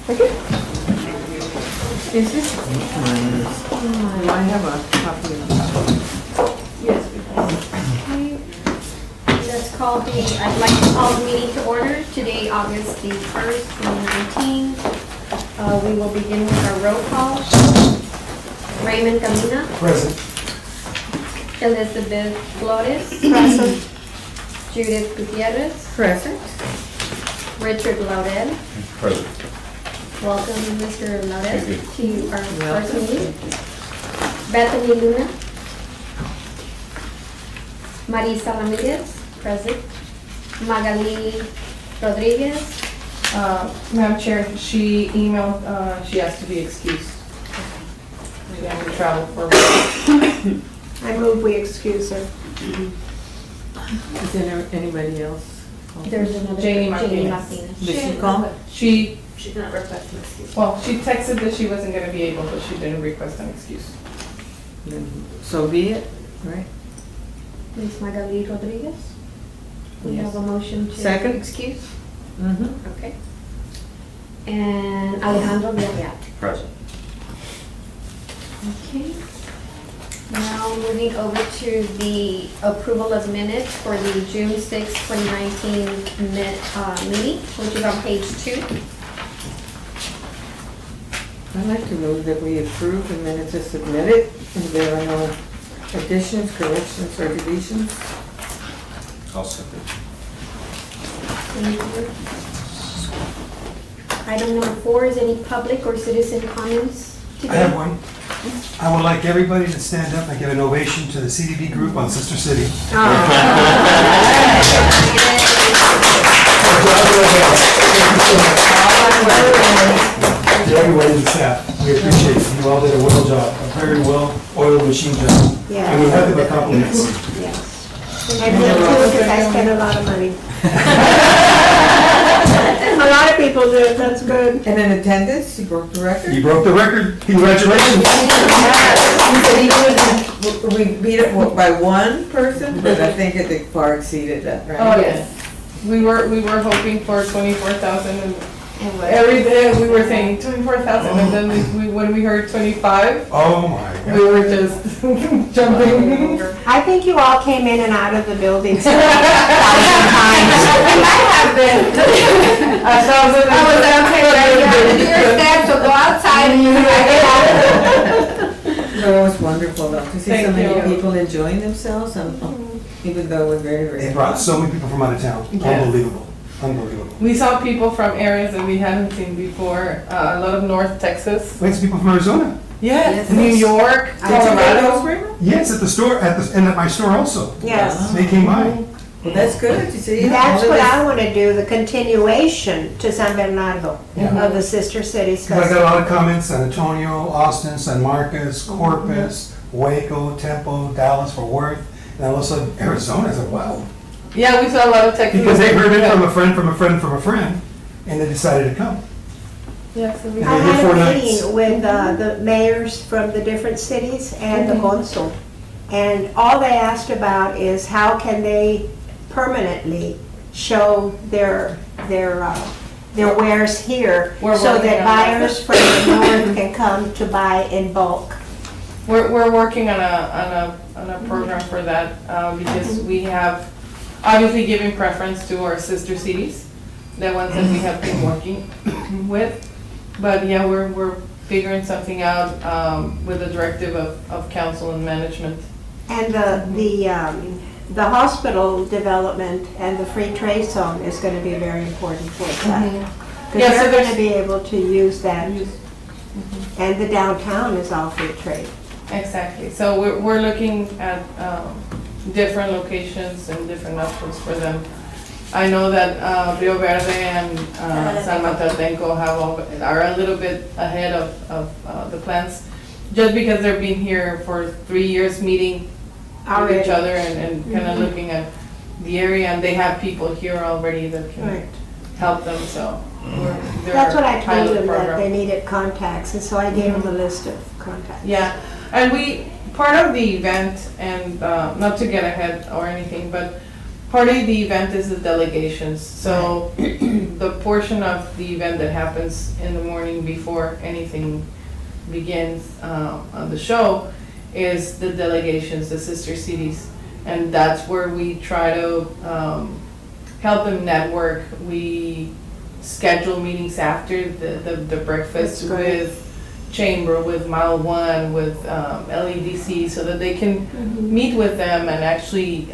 Okay. Is this? I have a copy of that. Yes, Let's call I'd like to call the meeting to order today, August the 1st, 2019. We will begin with our roll call. Raymond Camina. Present. Elizabeth Flores. Present. Judith Gutierrez. Present. Richard Laudel. Present. Welcome, Mr. Laudel, Thank to our first meeting. Bethany Luna. Marisa Ramirez. Present. Magali Rodriguez. Madam Chair, she emailed, she has to be excused. Again, we traveled for work. I move we excuse her. Is there anybody else? There's another. Janie Janie Martinez. Did she call? She, She did not request an excuse. well, she texted that she wasn't gonna be able, but she didn't request an excuse. Then so be it, right? Ms. Magali Rodriguez. We Yes. have a motion to Second. excuse. Mm-hmm. Okay. And Alejandro Villarreal. Present. Okay. Now moving over to the approval of minutes for the June 6, 2019 meeting, which is on page 2. I'd like to move that we approve the minutes as submitted, and there are no additions, corrections, or deletions. I'll second. Item number 4 is any public or citizen comments today? I have one. I would like everybody to stand up and give an ovation to the CDB group on Sister City. To everybody in the staff, we appreciate it. You all did a well job, a very well-oiled machine job. Yeah. And we have to compliments. Yes. And me too, because I spend a lot of money. A lot of people do it, that's good. And in attendance, you broke the record? You broke the record. Congratulations. We beat it by one person, but I think it far exceeded that, right? Oh, yes. We were hoping for 24,000 and every day we were saying 24,000 and then when we heard 25, Oh my we God. were just jumping. I think you all came in and out of the building so 1,000 times. We might have been. I was Your steps will go outside and you No, it was wonderful though, to see so Thank many you. people enjoying themselves, even though it was very, very. They brought so many people from out of town. Yes. Unbelievable. Unbelievable. We saw people from areas that we hadn't seen before, a lot of North Texas. We had some people from Arizona. Yes, New York, Colorado. Yes, at the store, and at my store also. Yes. They came by. Well, that's good, you see. That's all of what this- I want to do, the continuation to San Bernardo Yeah. of the sister cities. Because I got a lot of comments, San Antonio, Austin, San Marcos, Corpus, Waco, Temple, Dallas, Fort Worth, and all of a sudden Arizona. I said, wow. Yeah, we saw a lot of Texas. Because they heard it from a friend, from a friend, from a friend, and they decided to come. Yeah, so we. Yeah. I We're here had 4 a nights. meeting with the mayors from the different cities and the consul. And all they asked about is how can they permanently show their wares here We're so working that on that. buyers from the north can come to buy in bulk. We're working on a program for that, because we have obviously giving preference to our sister cities, the ones that we have been working with. But yeah, we're figuring something out, with the directive of council and management. And the hospital development and the free trade zone is going to be very important for that. Because Yeah, so they're going there's- to be able to use that. And the downtown is all free trade. Exactly, so we're looking at different locations and different options for them. I know that Rio Verde and San Matatenco are a little bit ahead of the plans, just because they've been here for 3 years meeting with each Already. other and kind of looking at the area, and they have people here already that can Right. help them, so they're That's what I pilot told them, that program. they needed contacts, and so I gave them a list of contacts. Yeah, and part of the event, and not to get ahead or anything, but part of the event is the delegations. So the portion of the event that happens in the morning before anything begins on the show is the delegations, the sister cities. And that's where we try to help them network. We schedule meetings after the breakfast That's great. with Chamber, with Mile One, with LEDC, so that they can meet with them and actually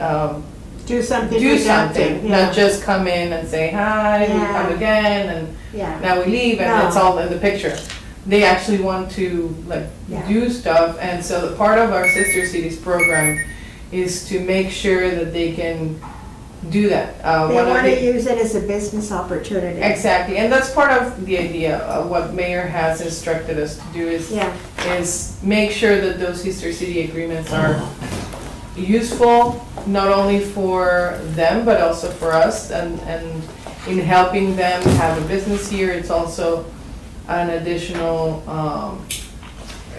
Do something do productive, something, yeah. not just come in and say, hi, we Yeah. come again, and Yeah, now we leave, and it's No. all in the picture. They actually want to like Yeah. do stuff, and so the part of our Sister Cities program is to make sure that they can do that. they One of want to the- use it as a business opportunity. Exactly, and that's part of the idea of what Mayor has instructed us to do Yeah, is make sure that those sister city agreements are useful, not only for them, but also for us, and in helping them have a business here, it's also an additional,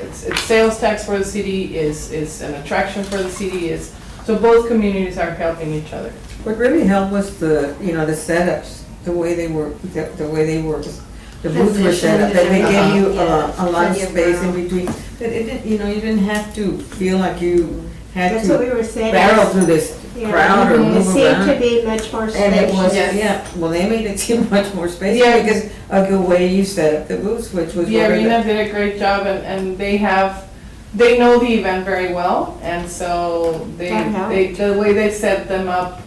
it's sales tax for the city, is an attraction for the city, so both communities are helping each other. What really helped was the, you know, the setups, the way they were, the booths were set up, that they gave you a lot of space in between. That it didn't, you know, you didn't have to feel like you had that's what we to were saying. barrel through this Yeah. crowd or Mhm. It move seemed to around. be much more And it was, spacious. Yes. yeah, well, they made it seem much more spacious Yeah. because of the way you set up the booths, which was The one of arena the. did a great job, and they know the event very well, and so That helped. the way they set them up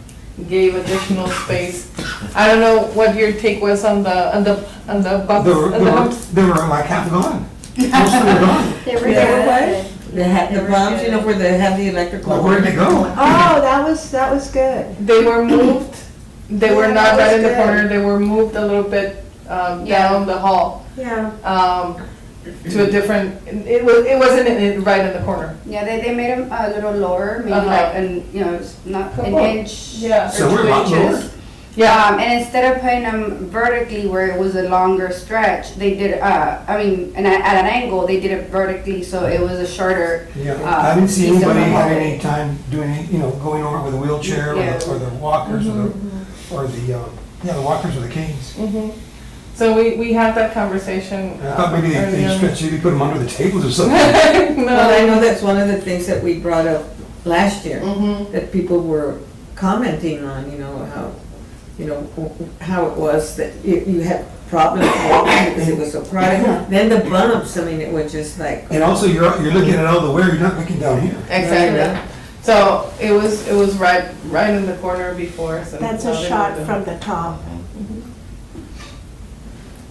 gave additional space. I don't know what your take was on the bumps. They were like half gone. Most of them were gone. They were Yeah, there. They had the bumps, you know, where they have the electrical. Well, where'd they go? Oh, that was good. They were moved, they were Yeah, not that right in was the good. corner, they were moved a little bit down the hall Yeah, to a different, it wasn't right in the corner. Yeah, they made them a little lower, maybe Uh-huh. like, it's not an Couple. inch Yeah. or So we're a 2 lot lower. inches. Yeah, And instead of putting them vertically where it was a longer stretch, they did, at an angle, they did it vertically, so it was a shorter. Yeah, I didn't see piece of anybody the having hallway. any time doing, going over with a wheelchair Yeah. or the walkers or the walkers or the canes. so we had that conversation. I thought maybe early they on. stretched, maybe put them under the tables or something. Well, I know No. that's one of the things that we brought up last year, Mhm. that people were commenting on, how it was that you had problems walking because it was so crowded. Then the bumps, I mean, it was just like. And also, you're looking at all the wear, you're not looking down here. Exactly. So it was right in the corner before. So that's now a they shot moved from the top.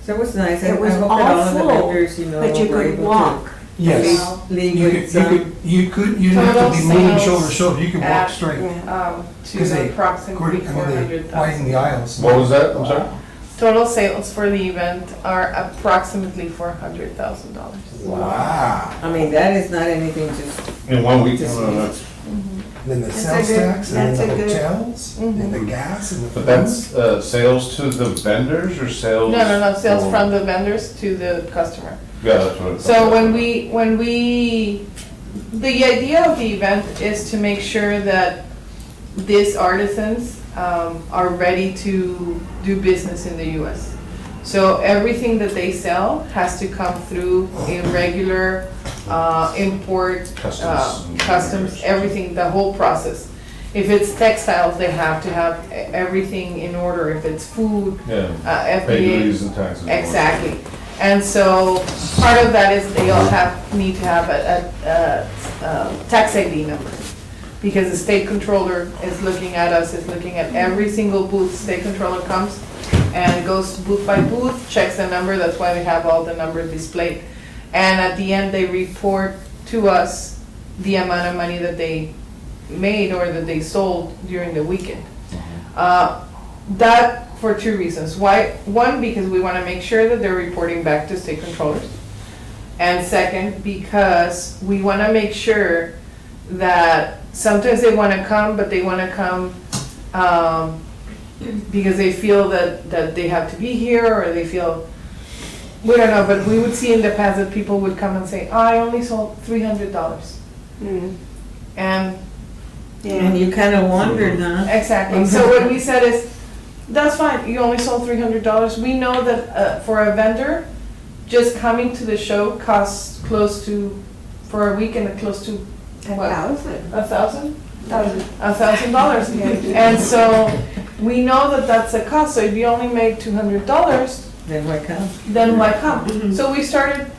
So it was nice. I It was hope that all of the all full, vendors, but you were could able walk. Yes. to leave You with some. you didn't have to be moving Total shoulder to shoulder, you could walk at- straight. to 'Cause they- approximately They widen the 400,000. aisles. What was that, I'm sorry? Total sales for the event are approximately $400,000. Wow. I mean, that is not anything just. In 1 week? Just- Then the That's sales a good- tax and that's then a the good- hotels and the gas and the. But that's sales to the vendors or sales? No, sales for- from the vendors to the customer. Yeah, that's what it. So when the idea of the event is to make sure that these artisans are ready to do business in the US. So everything that they sell has to come through a regular import, customs, everything, the whole process. If it's textiles, they have to have everything in order. If it's food, Yeah, pay FDA. duties and taxes. Exactly. And so part of that is they all need to have a tax ID number. Because the state controller is looking at us, is looking at every single booth. State controller comes and goes booth by booth, checks the number. That's why we have all the numbers displayed. And at the end, they report to us the amount of money that they made or that they sold during the weekend. That for two reasons. Why? One, because we want to make sure that they're reporting back to state controllers. And second, because we want to make sure that sometimes they want to come, but they want to come because they feel that they have to be here, or they feel, we don't know, but we would see in the past that people would come and say, I only sold $300. Mm. And And you kind of wondered, huh? Exactly. So what we said is, that's fine, you only sold $300. We know that for a vendor, just coming to the show costs close to, for a weekend, close to what? $1,000? $1,000. And so we know that that's a cost. So if you only made $200, Then why come? then why come? So we started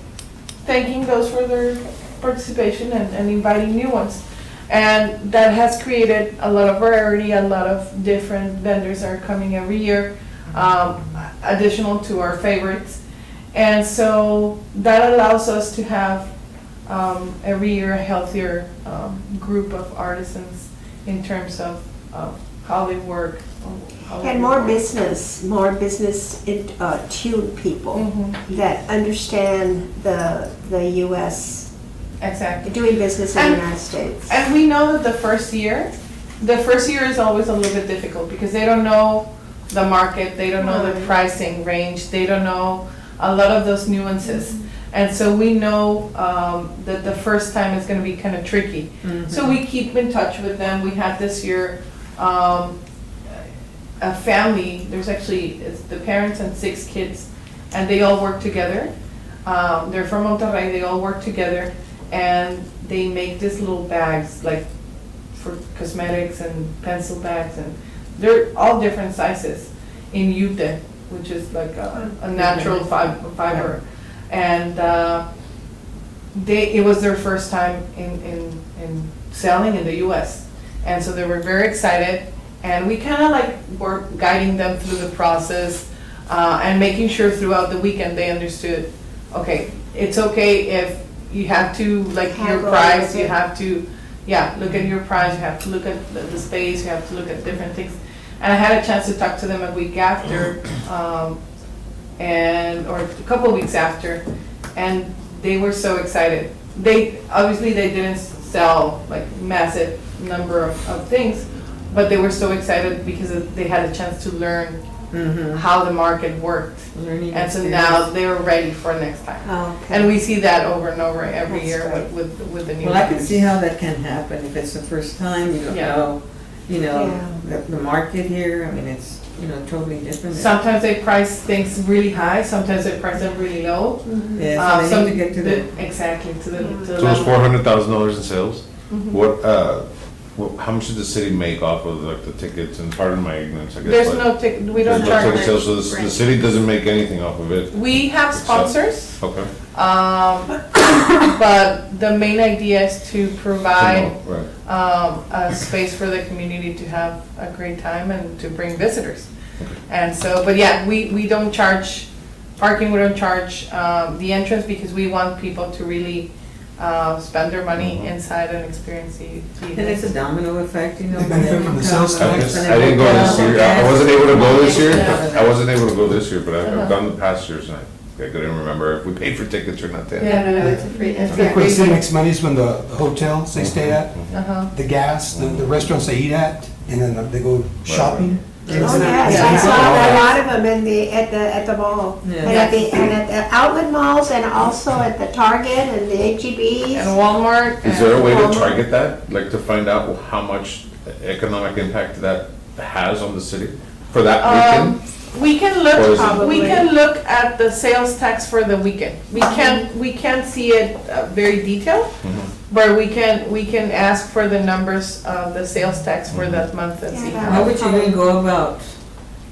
thanking those for their participation and inviting new ones. And that has created a lot of variety, a lot of different vendors are coming every year, additional to our favorites. And so that allows us to have every year a healthier group of artisans in terms of how they work. And more business tuned people that understand the U.S. Exactly. doing business in the United States. And we know that the first year is always a little bit difficult because they don't know the market, they don't know the pricing range, they don't know a lot of those nuances. And so we know that the first time is going to be kind of tricky. So we keep in touch with them. We had this year a family, there's actually, it's the parents and 6 kids, and they all work together. They're from Monterrey, they all work together, and they make these little bags, like for cosmetics and pencil bags, and they're all different sizes in Ute, which is like a natural fiber. And it was their first time in selling in the US. And so they were very excited. And we kind of like were guiding them through the process and making sure throughout the weekend they understood, okay, it's okay if you have to, like your price, you have to, look at your price, you have to look at the space, you have to look at different things. And I had a chance to talk to them a week after, or a couple of weeks after, and they were so excited. They didn't sell like massive number of things, but they were so excited because they had a chance to learn how the market worked. And so now they were ready for next time. Oh, okay. And we see that over and over every That's year great. with the new Well, I can vendors. see how that can happen if it's the first time, you don't know, Yeah. the market here, I mean, it's, totally different. Sometimes they price things really high, sometimes they price them really low. Yeah, so they need to get to the. Exactly, to the So it's level. $400,000 in sales? How much did the city make off of like the tickets, and pardon my ignorance, I guess. There's but no ticket, we there's don't no ticket charge. sales, so the city doesn't make anything off of it? We have sponsors, Okay. but the main idea is to provide Right. a space for the community to have a great time and to bring visitors. And so, but yeah, we don't charge parking, we don't charge the entrance because we want people to really spend their money inside and experience the And it's a domino effect, They benefit from the sales tax. I didn't go this year, I wasn't able to go this year, Yeah. I wasn't able to go this year, but I've gone the past years, and I couldn't remember if we paid for tickets or not then. No, it's a free, it's Where the free. city makes money is when the hotels they stay at, Uh-huh. the gas, the restaurants they eat at, and then they go shopping. Oh, yes, I saw a lot of them at the mall. Yeah. And at the outlet malls and also at the Target and the HEBs. And Walmart. Is there a way to Walmart. target that, like to find out how much economic impact that has on the city for that weekend? We can Or is it- look, we can look at the sales tax for the weekend. We can't see it very detailed, but we can ask for the numbers of the sales tax for that month and see Yeah. How how. would you even go about,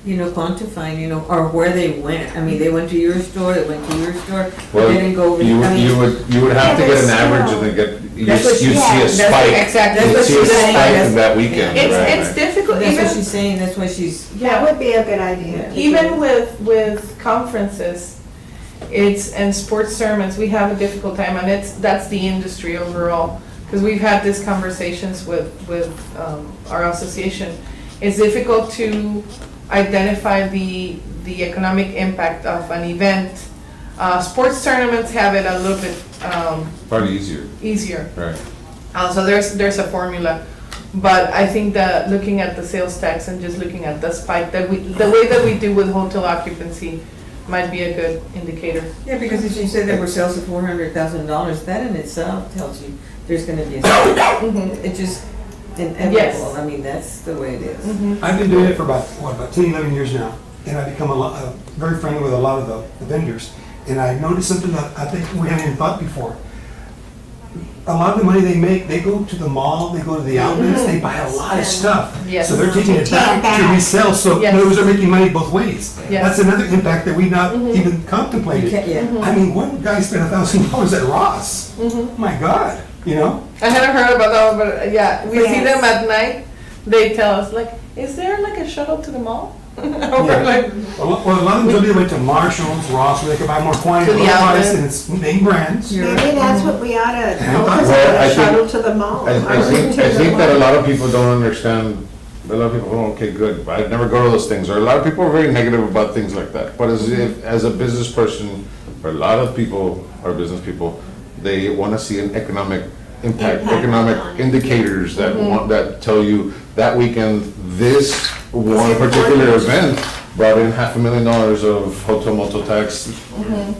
quantifying, or where they went? I mean, they went to your store, they went to your store, Well, they didn't go over. you I mean, would have to Yeah, get an but average still. and then you'd That's what see a she- that's spike. exactly You'd what see a she's saying. spike in that weekend, It's right? difficult, That's what even, she's saying, that's why she's. That would be a good idea. even with conferences, and sports tournaments, we have a difficult time, and that's the industry overall. Because we've had these conversations with our association. It's difficult to identify the economic impact of an event. Sports tournaments have it a little bit Probably easier, easier. right? So there's a formula. But I think that looking at the sales tax and just looking at the spike, the way that we do with hotel occupancy might be a good indicator. Yeah, because if you said there were sales of $400,000, that in itself tells you there's gonna be a spike. It just, inevitable. Yes. I mean, that's the way it is. I've been doing it for about 10, 11 years now, and I've become very friendly with a lot of the vendors. And I noticed something that I think we haven't even thought before. A lot of the money they make, they go to the mall, they go to the outlets, they buy a lot of stuff. Yes. So they're taking it back Back. to resell, so in Yes. other words, they're making money both ways. Yes. That's another impact that we not even contemplated. Yeah. I mean, one guy spent $1,000 at Ross. My God, you know? I hadn't heard about that one, but yeah, we see Yes. them at night. They tell us like, is there like a shuttle to the mall? We're Yeah. like, Well, a lot of them told me they went to Marshall's, Ross, where they could buy more quantity, To the low price, outlet. and it's name brands. Maybe that's what we ought to focus Well, on, I a think- shuttle to the mall. I think that a lot of people don't understand, a lot of people, oh, okay, good, I'd never go to those things, or a lot of people are very negative about things like that. But as a business person, or a lot of people are business people, they want to see an economic impact, economic indicators that that tell you that weekend, this one particular event brought in $500,000 of hotel motel tax,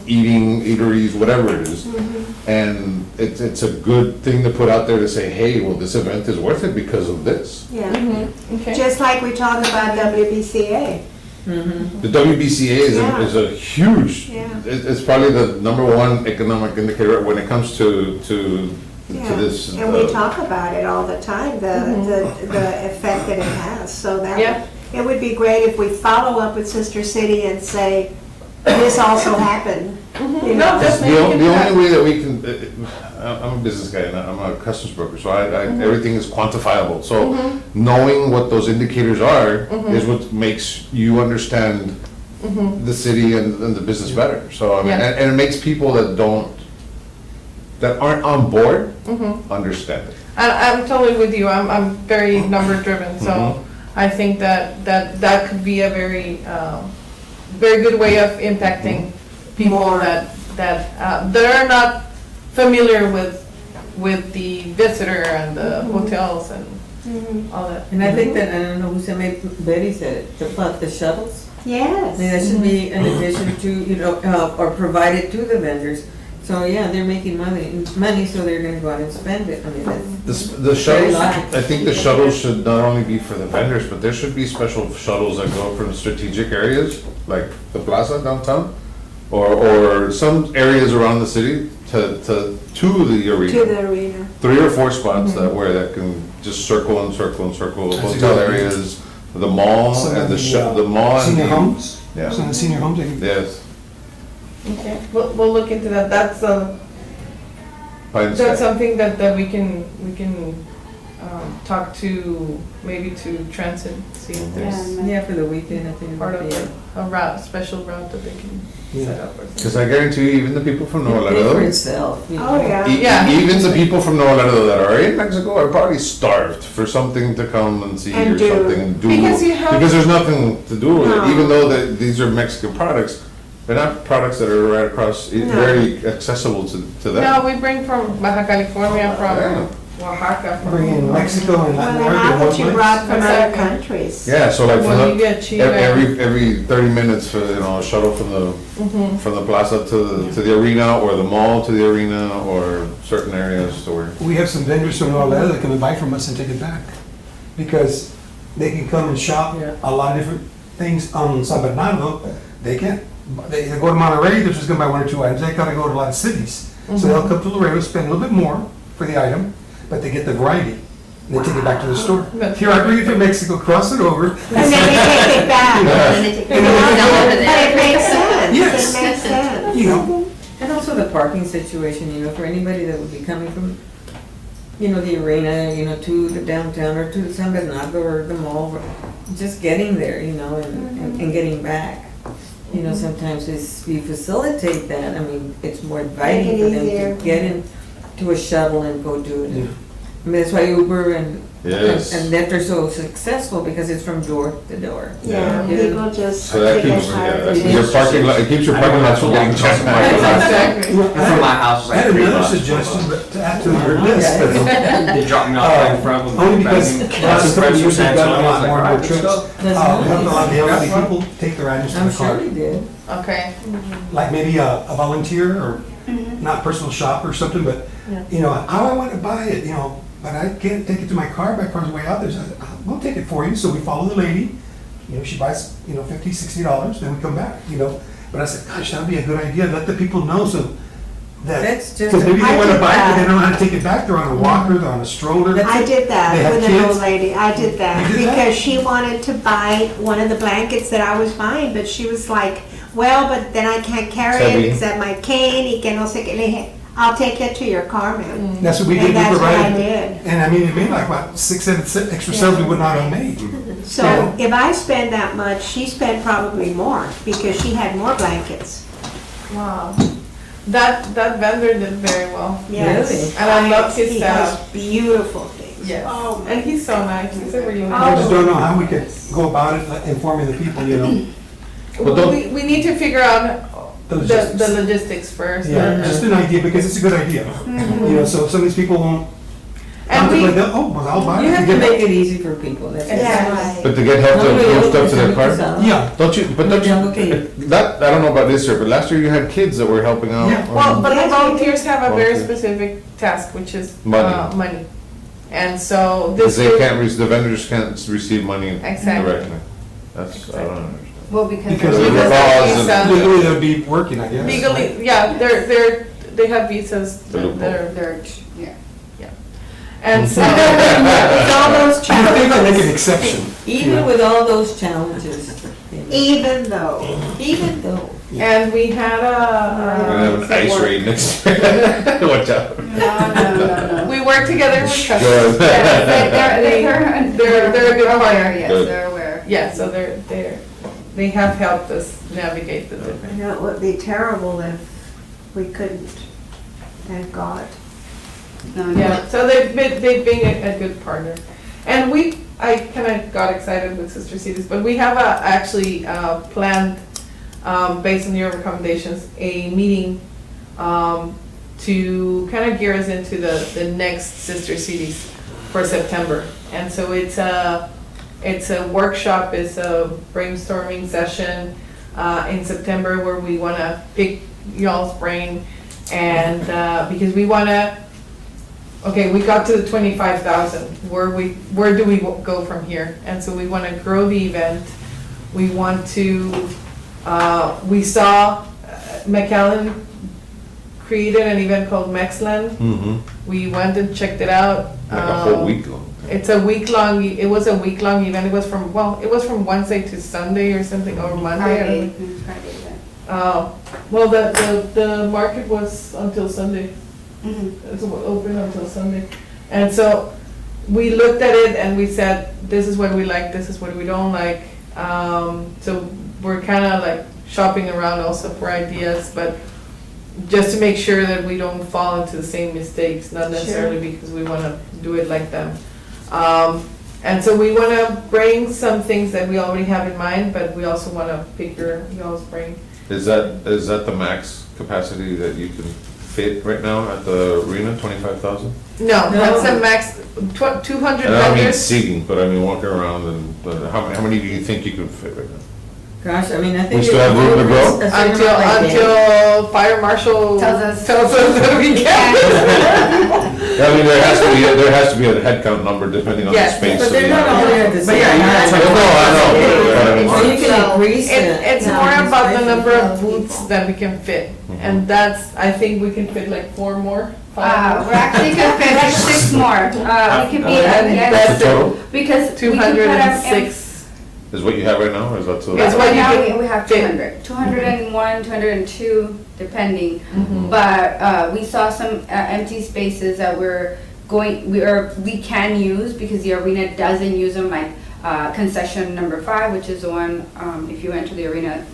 eateries, whatever it is. And it's a good thing to put out there to say, hey, well, this event is worth it because of this. Yeah, okay. just like we talk about WBCA. The WBCA is a huge, Yeah. it's probably the number one economic indicator when it comes to Yeah. this. And we talk about it all the time, the effect that it has, so Yeah. that, it would be great if we follow up with Sister City and say, this also happened. You No, know? just The make it the happen. only way that we can, I'm a business guy and I'm a customs broker, so everything is quantifiable. So knowing what those indicators are is what makes you understand the city and the business better. So, I mean, Yeah. and it makes people that aren't on board understand it. I'm totally with you. I'm very number driven, so I think that could be a very, very good way of impacting people that are not familiar with the visitor and the hotels and all that. And I think that, I don't know who said, maybe Betty said it, about the shuttles. I mean, that Yes. should be an addition to, or provided to the vendors. So, yeah, they're making money, so they're gonna go out and spend it. I mean, that's, The shuttles, light. I think the shuttles should not only be for the vendors, but there should be special shuttles that go from strategic areas, like the plaza downtown, or some areas around the city to the arena. To the arena. 3 or 4 spots that can just circle and circle and circle, That's a hotel good idea. areas, the mall, Some and of the mall and Senior the. homes, Yeah. some of the senior homes, they can Yes. Okay, we'll look into that. That's Pie in the sky. That's something that we can talk to, maybe to Transit, see if there's yeah, for the weekend, I think it part would of be a route, special route that they can set up or something. Because I guarantee you, even the people from Nuevo pay for Laredo, itself. You Oh, know. yeah. Yeah. even the people from Nuevo Laredo that are in Mexico are probably starved for something to come and see And or do. something and do. Because you have- Because there's nothing to do with No. it, even though these are Mexican products, they're not products that are right across, No. very accessible to them. No, we bring from Baja California, from Oaxaca. from- bring in Mexico and Well, Latin and America how in one that you place. brought from other Exactly. countries. Yeah, so like Well, you get cheap and- every 30 minutes for, a shuttle from the plaza to the arena, or the mall to the arena, or certain areas to where. We have some vendors from Laredo that come and buy from us and take it back, because they can come and shop Yeah. a lot of different things on San Bernardo. They can't, they go to Monterey, they're just gonna buy 1 or 2 items, they gotta go to a lot of cities. So they'll come to Laredo, spend a little bit more for the item, but they get the variety, and they take it back to the store. That's Here, I bring it from Mexico, cross it over. And then they take it back. But it makes sense. Yes. It makes sense. You know, And also the parking situation, for anybody that would be coming from, the arena, to the downtown, or to San Bernardo, or the mall, just getting there, and getting back. Sometimes we facilitate that, I mean, it's more inviting Make it for them easier. to get into a shuttle and go do it. Yeah. I mean, that's why Uber and Yes. Lyft are so successful, because it's from door to door. Yeah, Yeah. people just So that take it keeps, hard. your parking lot, it keeps your parking lots from getting That's jam-packed. exactly. From my house, I like had 3 another bucks. suggestion, but to add to your list, but They dropped me off right in front of them. only because Back in- the last couple of years, we've done a lot more and more trips. That's Helped a nice. lot of the elderly people take their items to I'm the car. sure he did. Okay. Like maybe a volunteer, or not personal shop or something, but, how I want to buy it, but I can't take it to my car way out there. So I said, we'll take it for you. So we follow the lady, she buys, $50, $60, then we come back, But I said, gosh, that'd be a good idea, let the people know so that, That's just- because maybe I they want to did buy it, but that. they don't know how to take it back, they're on a walker, they're on a stroller. I did They have that with an old kids? lady. I did that You did that? because she wanted to buy one of the blankets that I was buying, but she was like, well, but then I can't carry Heavy. it except my cane y que no sé qué. Le dije, I'll take it to your car, ma'am. That's what we did, And we that's what I provided. did. And I mean, it made like about 6, 7 extra sales we would not have made. So Yeah. if I spend that much, she spent probably more because she had more blankets. Wow. That vendor did very well. Yes. Really? And I love his He setup. has beautiful things. Yes. Oh, my And he's so nice. He's a really I nice. just don't know how we could go about it, like, informing the people, But don't- We need to figure out the the logistics. logistics first. Yeah, just an idea, because it's a good idea. So if some of these people won't And we, contemplate that, oh, well, I'll buy it. You have to and get make it easy for people, that's it. Yeah. But to get help to move stuff to their car? Yeah. Don't you, that, I don't know about this year, but last year you had kids that were helping out. Yeah. well, but the Yes, we volunteers have a very Volunteers. specific task, which is Money. money. And so Because this they group, can't, the vendors can't receive money Exactly. directly. That's, I don't understand. Well, because. Because of the Because laws of and- the Legally, they'd be working, I guess. legally, yeah, they have visas. The loophole. They're, yeah. And so, With all those I think they make an challenges, exception. even with all those challenges, Even though. even though. and we had We're gonna have an ice raid next year. Watch out. No. we worked together with Good. customs. They're a good aware, partner. yes, Good. they're aware. Yeah, so they have helped us navigate the different. It would be terrible if we couldn't. Thank God. No, Yeah, so they've been a good partner. And I kind of got excited with Sister Cities, but we have actually planned, based on your recommendations, a meeting to kind of gear us into the next Sister Cities for September. And so it's a workshop, it's a brainstorming session in September where we want to pick y'all's brain and because we want to. Okay, we got to the 25,000. Where do we go from here? And so we want to grow the event. We want to. We saw McAllen created an event called Mexland. Mm-hmm. We went and checked it out. Like a whole week long. It's a week long. It was a week long event. It was from Wednesday to Sunday or something, or Monday. I don't know. Friday, yeah. Well, the market was until Sunday. Mhm. It's open until Sunday. And so we looked at it and we said, this is what we like, this is what we don't like. So we're kind of like shopping around also for ideas, but just to make sure that we don't fall into the same mistakes, not necessarily because we want to do it like them. And so we want to bring some things that we already have in mind, but we also want to pick y'all's brain. Is that the max capacity that you can fit right now at the arena, 25,000? No, that's a max, 200 And I don't mean vendors. seating, but I mean walking around and, but how many do you think you could fit right now? Gosh, I mean, I think. We still have room to grow? Until fire marshal Tells us. that we can. I mean, there has to be a head count number depending on the Yes, space. But of they're the not arena. only at the But same yeah, you time. have to- No, I know. So you can increase it. It's more about the number of booths that we can fit. And that's, I think we can fit like 4 more. 5 We're actually gonna fit 6 more. We could be, And What's the total? because we could put our. 206. Is what you have right now, or is that so? It's what Right you now, can we have fit. 200, 201, 202, depending. Mm-hmm. But we saw some empty spaces that we can use because the arena doesn't use them, like concession number 5, which is the one, if you enter the arena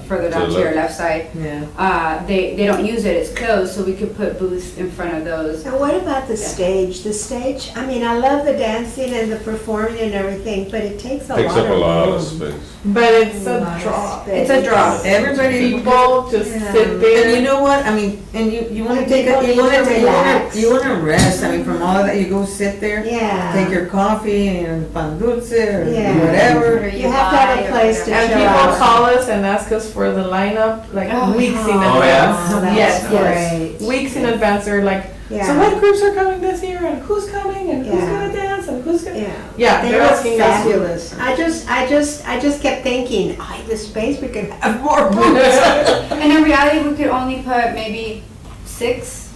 further down to your left side. Yeah. They don't use it, it's closed, so we could put booths in front of those. Now, what about the stage? The stage, I mean, I love the dancing and the performing and everything, but it takes a lot of Takes up a lot of room. space. But it's a lot of draw. space. It's a draw. Everybody. People just Yeah. sit And there. you know what, I mean, and you wanna And take, people you need wanna, to relax. you wanna rest, I mean, from all of that, you go sit there. Yeah. Take your coffee and pan dulce or Yeah. whatever. You have to have a place to And chill people out. call us and ask us for the lineup, like weeks in Oh, advance. Oh, that's Yes, great. weeks in advance, they're like, so Yeah. what groups are coming this year, and who's coming, and who's Yeah. gonna dance, and who's gonna, Yeah. yeah, They they're were asking us. fabulous. I just kept thinking, I have the space, we could have more booths. And in reality, we could only put maybe 6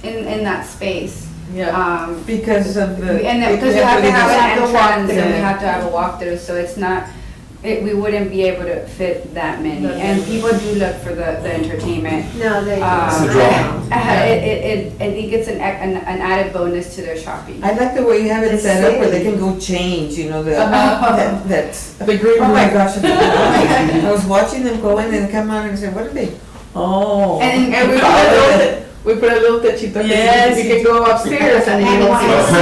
in that space. Yeah, Because of the. And because we have to have have an to walk entrance and we through. have to have a walkthrough, so it's not, we wouldn't be able to fit that many. And people do look for the entertainment. No, they It's a don't. draw. I think it's an added bonus to their shopping. I like the way you have it It's set up where they silly. can go change, you know, the, Uh-huh. that's, the green oh my room. gosh. I was watching them go in and come out and say, what are they? Oh. And- And we put a little techito, Yes. you can go upstairs and you And can one. see.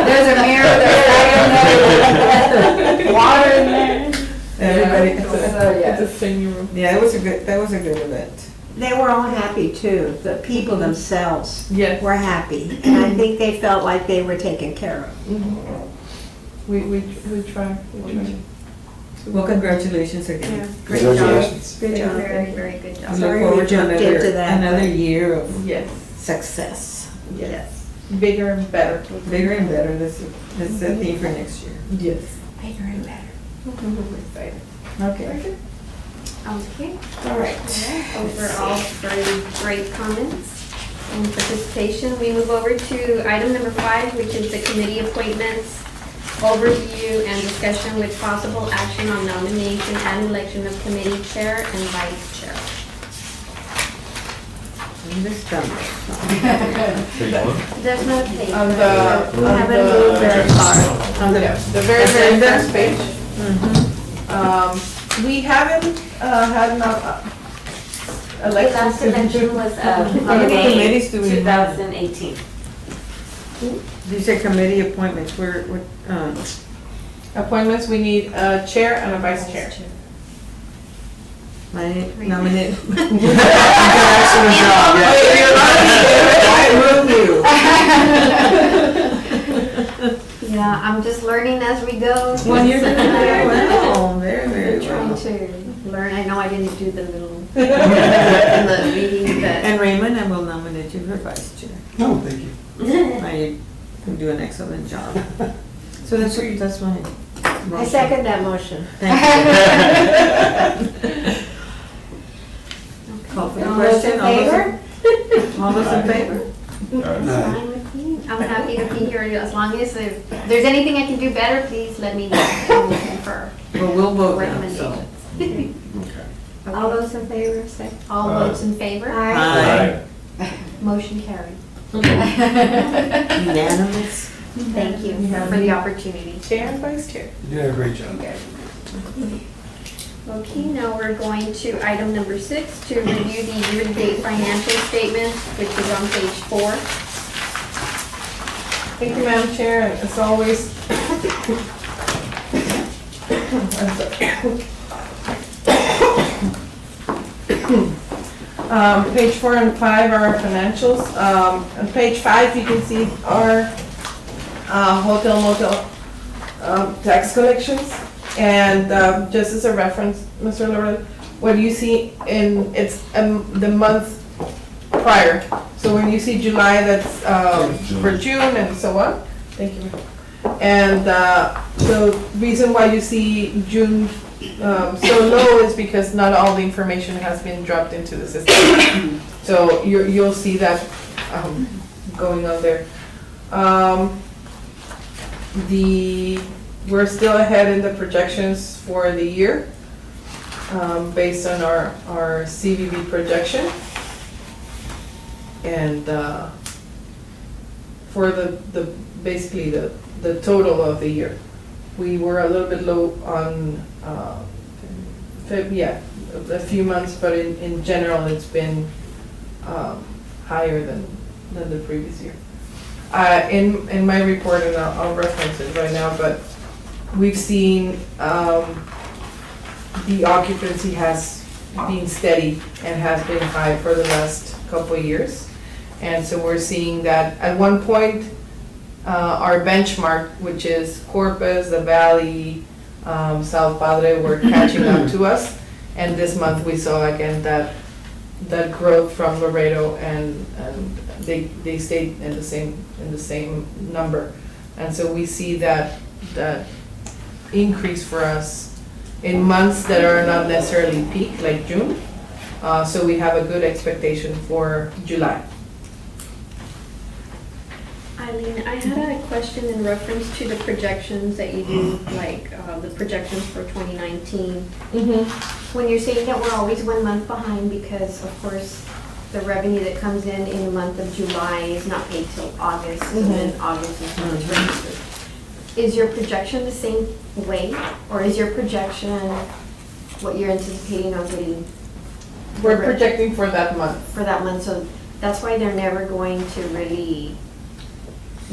There's a mirror, there's fire in there, water in there. Everybody, It's a singing room. yeah, that was a good event. They were all happy too. The people themselves Yes, were happy. And I think they felt like they were taken care of. we try. Well, congratulations again. Great job. Congratulations. Good job. Very, very good I job. look Sorry we forward to jumped into that, another but- year of Yes, success. yes, bigger and better. Bigger and better, that's the theme for next year. Yes. Bigger and better. We're excited. Okay, Okay. all right. Overall, very great comments and participation. We move over to item number 5, which is the committee appointments, overview and discussion with possible action on nomination and election of committee chair and vice chair. This time. There's no page. On right? the, We on haven't moved very the, far. On the, the very, very Agenda? first page. We haven't, had an, The elections. last election was How many May committees do we have? 2018. These are committee appointments, Appointments, we need a chair and a vice chair. I nominate. Yeah, I'm just learning as we go. Well, you're doing very well, very, very Trying well. to learn. I know I didn't do the little, in the reading, but And Raymond, I will nominate you for vice chair. No, thank you. I can do an excellent job. So that's my motion. I second that motion. Thank you. Call for the All those question. in favor? All those in favor? Aye. fine with me. I'm happy to be here as long as if there's anything I can do better, please let me know. I'm looking for Well, we'll vote now, so. recommendations. All those in favor, say. All votes in favor? Aye. Motion carried. Unanimous. Thank you for the opportunity. Chair and vice chair. You did a great job. Okay, now we're going to item number 6, to review the year-to-date financial statements, which is on page 4. Thank you, Madam Chair, and as always. Page 4 and 5 are our financials. On page 5, you can see our hotel motel tax collections. And just as a reference, Mr. Laredo, what you see it's the month prior. So when you see July, that's for June and so on. Thank you. And the reason why you see June so low is because not all the information has been dropped into the system. So you'll see that going on there. We're still ahead in the projections for the year based on our CVB projection. And for basically the total of the year. We were a little bit low on, a few months, but in general, it's been higher than the previous year. In my report, and I'll reference it right now, but we've seen the occupancy has been steady and has been high for the last couple of years. And so we're seeing that at one point, our benchmark, which is Corpus, the Valley, South Padre were catching up to us. And this month we saw again that growth from Laredo, and they stayed in the same number. And so we see that increase for us in months that are not necessarily peak, like June. So we have a good expectation for July. Eileen, I had a question in reference to the projections that you do, like the projections for 2019. When you're saying that we're always 1 month behind because, of course, the revenue that comes in the month of July is not paid till August, and then August is when it's registered. Is your projection the same way, or is your projection what you're anticipating on getting? We're projecting for that month. For that month, so that's why they're never going to really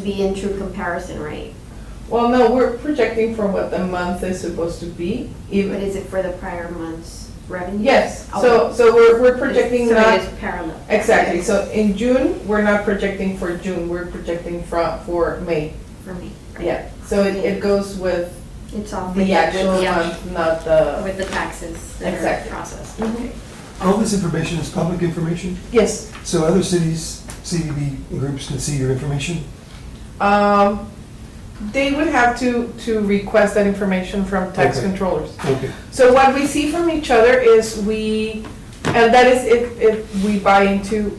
be in true comparison, right? Well, no, we're projecting for what the month is supposed to be. But is it for the prior month's revenue? Yes, Oh. so we're projecting So not. it is parallel. Exactly, so in June, we're not projecting for June, we're projecting for May. For me. Yeah, so it goes with It's all the actual month, not the. with the taxes that Exactly. are processed. Mhm. All this information is public information, Yes, so other cities, CDB groups can see your information? they would have to request that information from tax Okay. controllers. Okay, So what we see from each other is and that is if we buy into,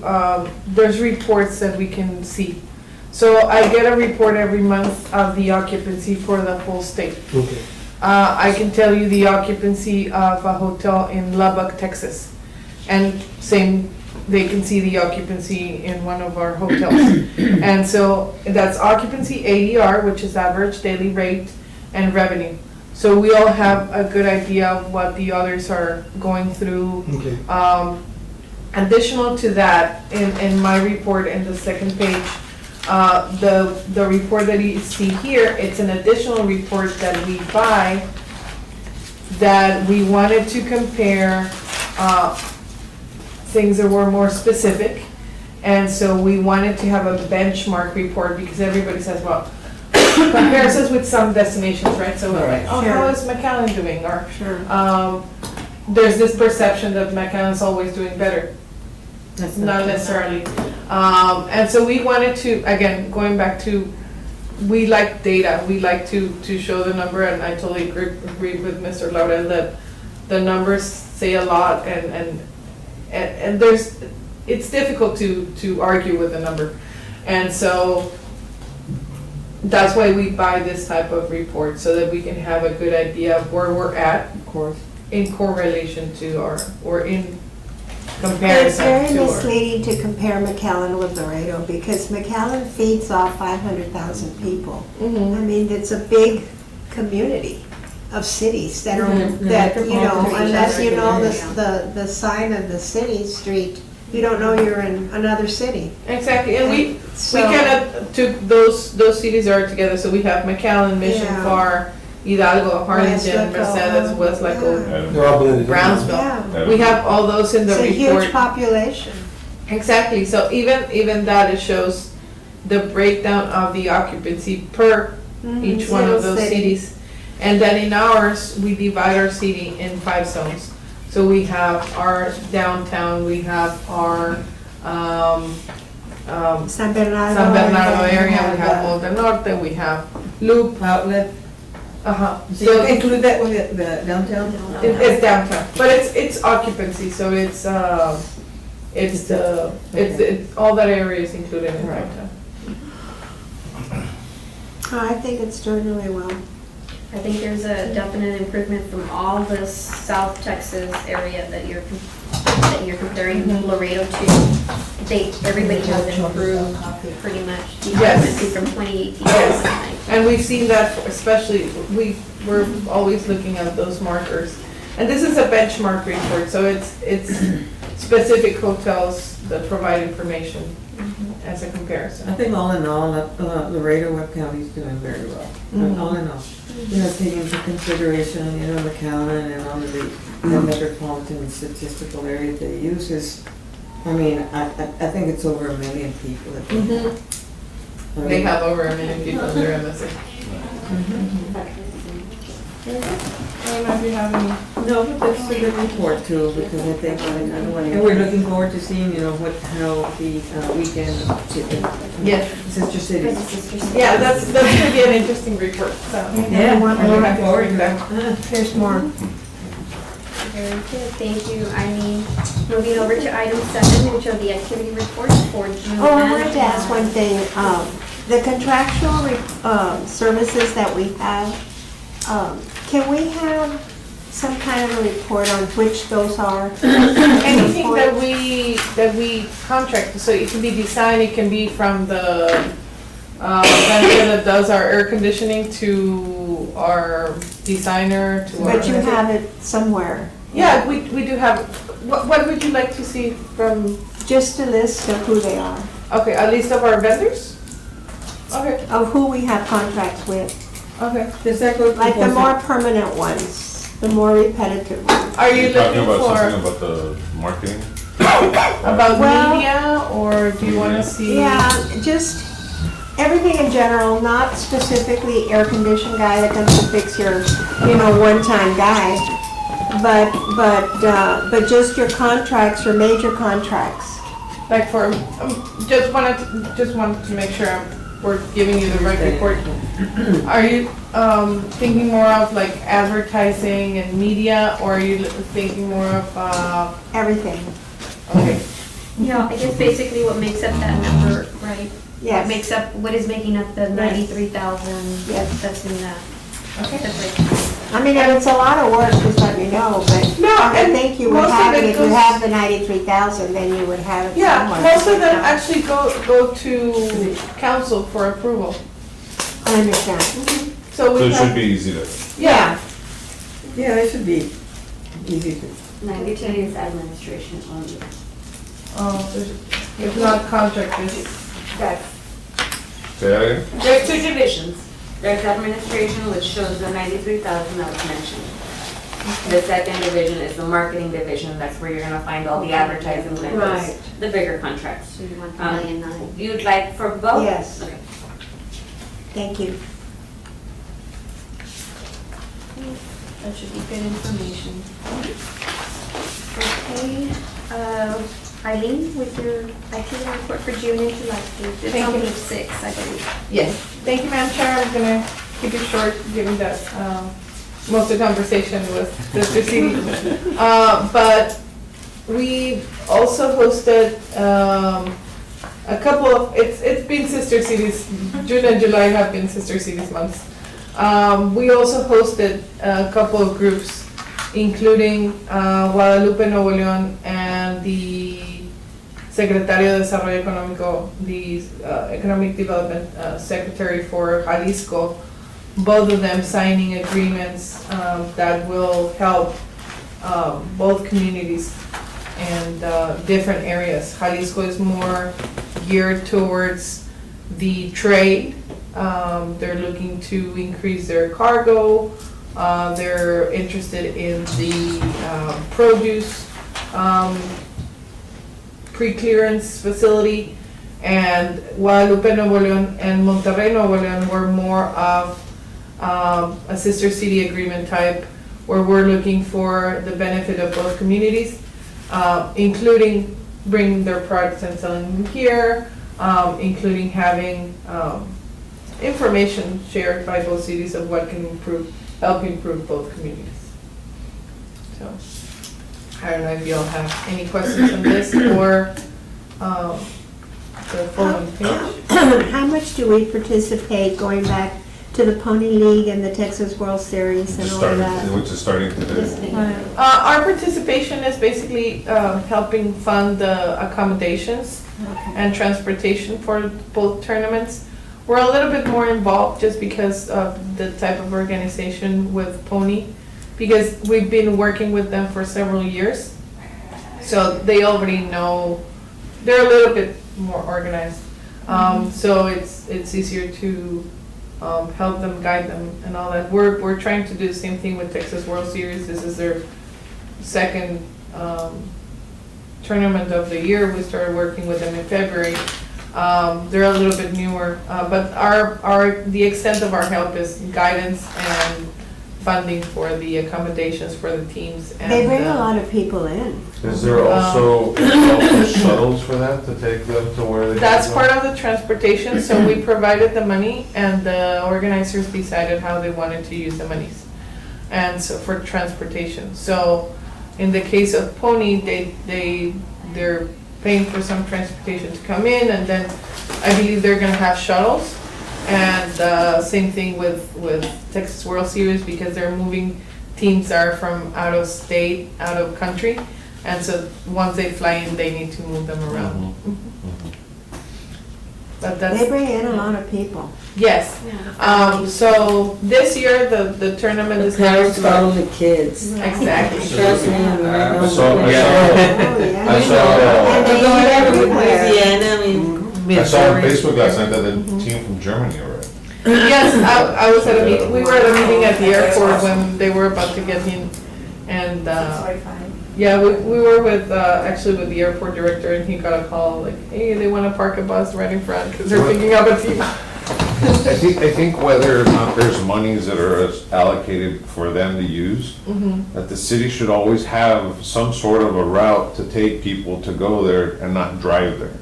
there's reports that we can see. So I get a report every month of the occupancy for the whole state. okay. I can tell you the occupancy of a hotel in Lubbock, Texas. And same, they can see the occupancy in one of our hotels. And so that's occupancy, ADR, which is average daily rate, and revenue. So we all have a good idea of what the others are going through. Okay. Additional to that, in my report, in the second page, the report that you see here, it's an additional report that we buy that we wanted to compare things that were more specific. And so we wanted to have a benchmark report because everybody says, well, compares us with some destinations, right? So we're like, oh, how is McAllen doing? Or there's this perception that McAllen's always doing better. That's Not necessarily. And so we wanted to, again, going back to, we like data, we like to show the number, and I totally agree with Mr. Laurel that the numbers say a lot, and it's difficult to argue with the number. And so that's why we buy this type of report, so that we can have a good idea of where we're at, Of course. in correlation to or in It's comparison very to our. misleading to compare McAllen with Laredo, because McAllen feeds off 500,000 people. Mhm. I mean, it's a big community of cities that are, Mhm. that, you know, Metropolitan unless you know area. the sign of the city street, you don't know you're in another city. Exactly, and we So- kind of took those cities are together, so we have McAllen, Mission Yeah. Far, Hidalgo, Harlingen, Westlaco, Mercedes, Westlaco, yeah. They're all blended in. Brownsville. Yeah, We have all those in the it's a report. huge population. Exactly, so even that, it shows the breakdown of the occupancy per each one of Little those city. cities. And then in ours, we divide our city in 5 zones. So we have our downtown, we have our, San Bernardo. San Bernardo and then area, we have uh, Old del Norte, we have Loop, Outlet. uh-huh. So So you include that with the downtown? it's downtown, but it's occupancy, so it's all that area is included in Right. downtown. Oh, I think it's doing really well. I think there's a definite improvement from all the South Texas area that you're comparing Mhm. Laredo to. Everybody has improved pretty much. The Yes. occupancy from 2018 to Yes. 2019. And we've seen that, especially, we're always looking at those markers. And this is a benchmark report, so it's specific hotels that provide information as a comparison. I think all in all, Laredo Webb County is doing very well. Mhm. All in all. You know, taking into consideration, you know, McAllen and all of the metropolitan statistical area they use is, I mean, I think it's over 1 million people. that they have. I They mean, have over 1 million people in their MSA. I don't know if you have any. No, but that's a good report too, because I think, and we're looking forward to seeing, how the weekend, Yes. Sister Cities. Yeah, that's gonna be an interesting report, so. Yeah, We're I'm happy looking forward to that. that. There's more. Very good, thank you, Eileen. Moving over to item 7, which are the activity reports for June. Oh, I and wanted to ask July. one thing. The contractual services that we have, can we have some kind of a report on which those are? Anything that we contract, so it can be design, it can be from the vendor that does our air conditioning to our designer to our. But you have it somewhere. Yeah, we do have, what would you like to see from, Just a list of who they are, okay, a list of our vendors? Okay, of who we have contracts with. okay. Does that go? Like the more permanent ones, the more repetitive ones. Are you Talking looking about something for, about the marketing? about Well- media, or do you wanna see? Yeah, just everything in general, not specifically air condition guy that comes to fix your, one-time guy. But just your contracts, your major contracts. Like for, just wanted to make sure we're giving you the right report. Are you thinking more of like advertising and media, or are you thinking more of, Everything. okay, Yeah, I guess basically what makes up that number, right? Yes. What is making up the 93,000? Yes. That's in that. okay. the breakdown. I mean, if it's a lot of work, just let me know, but No, I and think you would most of have it it, if you goes- have the 93,000, then you would have it Yeah, somewhere. most of them actually go to council for approval. I understand. So So we it should have, be easy to. yeah, Yeah, that should be easy to. 92 is administration only. it's not contract, it's, That's, Say that again? there are two divisions. There's administration, which shows the 93,000 that was mentioned. The second division is the marketing division. That's where you're gonna find all the advertising Right. windows, the bigger contracts. So you want the 1,000,009. You'd like for both? Yes. Okay. Thank you. That should be good information. Okay, Eileen, with your activity report for June and July, please. It's Thank on you. page 6, I believe. yes. Thank you, Madam Chair, I'm gonna keep it short, given that, most of the conversation was Sister City. But we also hosted, a couple of, it's been Sister Cities, June and July have been Sister Cities months. We also hosted a couple of groups, including Guadalupe Nuevo León and the Secretario de Desarrollo Económico, the Economic Development Secretary for Jalisco, both of them signing agreements that will help both communities and different areas. Jalisco is more geared towards the trade. They're looking to increase their cargo. They're interested in the produce pre-clearance facility. And Guadalupe Nuevo León and Monterrey Nuevo León were more of a sister city agreement type, where we're looking for the benefit of both communities, including bringing their products and selling them here, including having information shared by both cities of what can help improve both communities. So, I don't know if y'all have any questions on this or the following page. How much do we participate going back to the Pony League and the Texas World Series and all of that? Which is starting today. Our participation is basically helping fund the accommodations and transportation for both tournaments. We're a little bit more involved just because of the type of organization with Pony, because we've been working with them for several years. So they already know, they're a little bit more organized. So it's easier to help them, guide them and all that. We're trying to do the same thing with Texas World Series. This is their second tournament of the year. We started working with them in February. They're a little bit newer, but the extent of our help is guidance and funding for the accommodations for the teams. And They bring a lot of people in. Is there also shuttles for that to take them to where they? That's part of the transportation, so we provided the money and the organizers decided how they wanted to use the monies. And so for transportation, so in the case of Pony, they're paying for some transportation to come in, and then I believe they're gonna have shuttles. And same thing with Texas World Series, because they're moving, teams are from out of state, out of country. And so once they fly in, they need to move them around. But They that's, bring in a lot of people. yes. So this year, the tournament The is not parents as follow large. the kids. Exactly. Trust me, I mean, I know. So, Oh, yeah. I yeah. saw, And They're they going eat everywhere, everywhere. Louisiana, I mean. I saw on Missouri. Facebook last night that the team from Germany already. Yes, I was at a meeting, we were at a meeting at the airport when they were about to get in. And, yeah, we were with, actually with the airport director, and he got a call, like, hey, they wanna park a bus right in front, because they're picking up a team. I think whether or not there's monies that are allocated for them to use, that the city should always have some sort of a route to take people to go there and not drive there.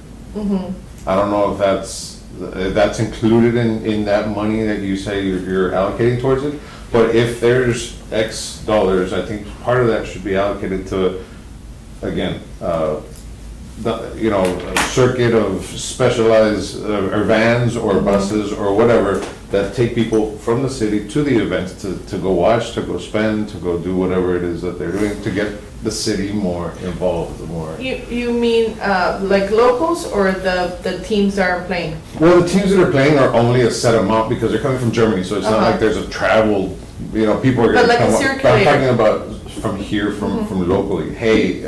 I don't know if that's included in that money that you say you're allocating towards it, but if there's X dollars, I think part of that should be allocated to, again, a circuit of specialized or vans or buses or whatever that take people from the city to the event to go watch, to go spend, to go do whatever it is that they're doing, to get the city more involved, more. You mean, like locals or the teams that are playing? Well, the teams that are playing are only a set amount because they're coming from Germany, so it's not like there's a travel, people are But gonna like a come up. But circulator. I'm talking about from here, from locally. Hey,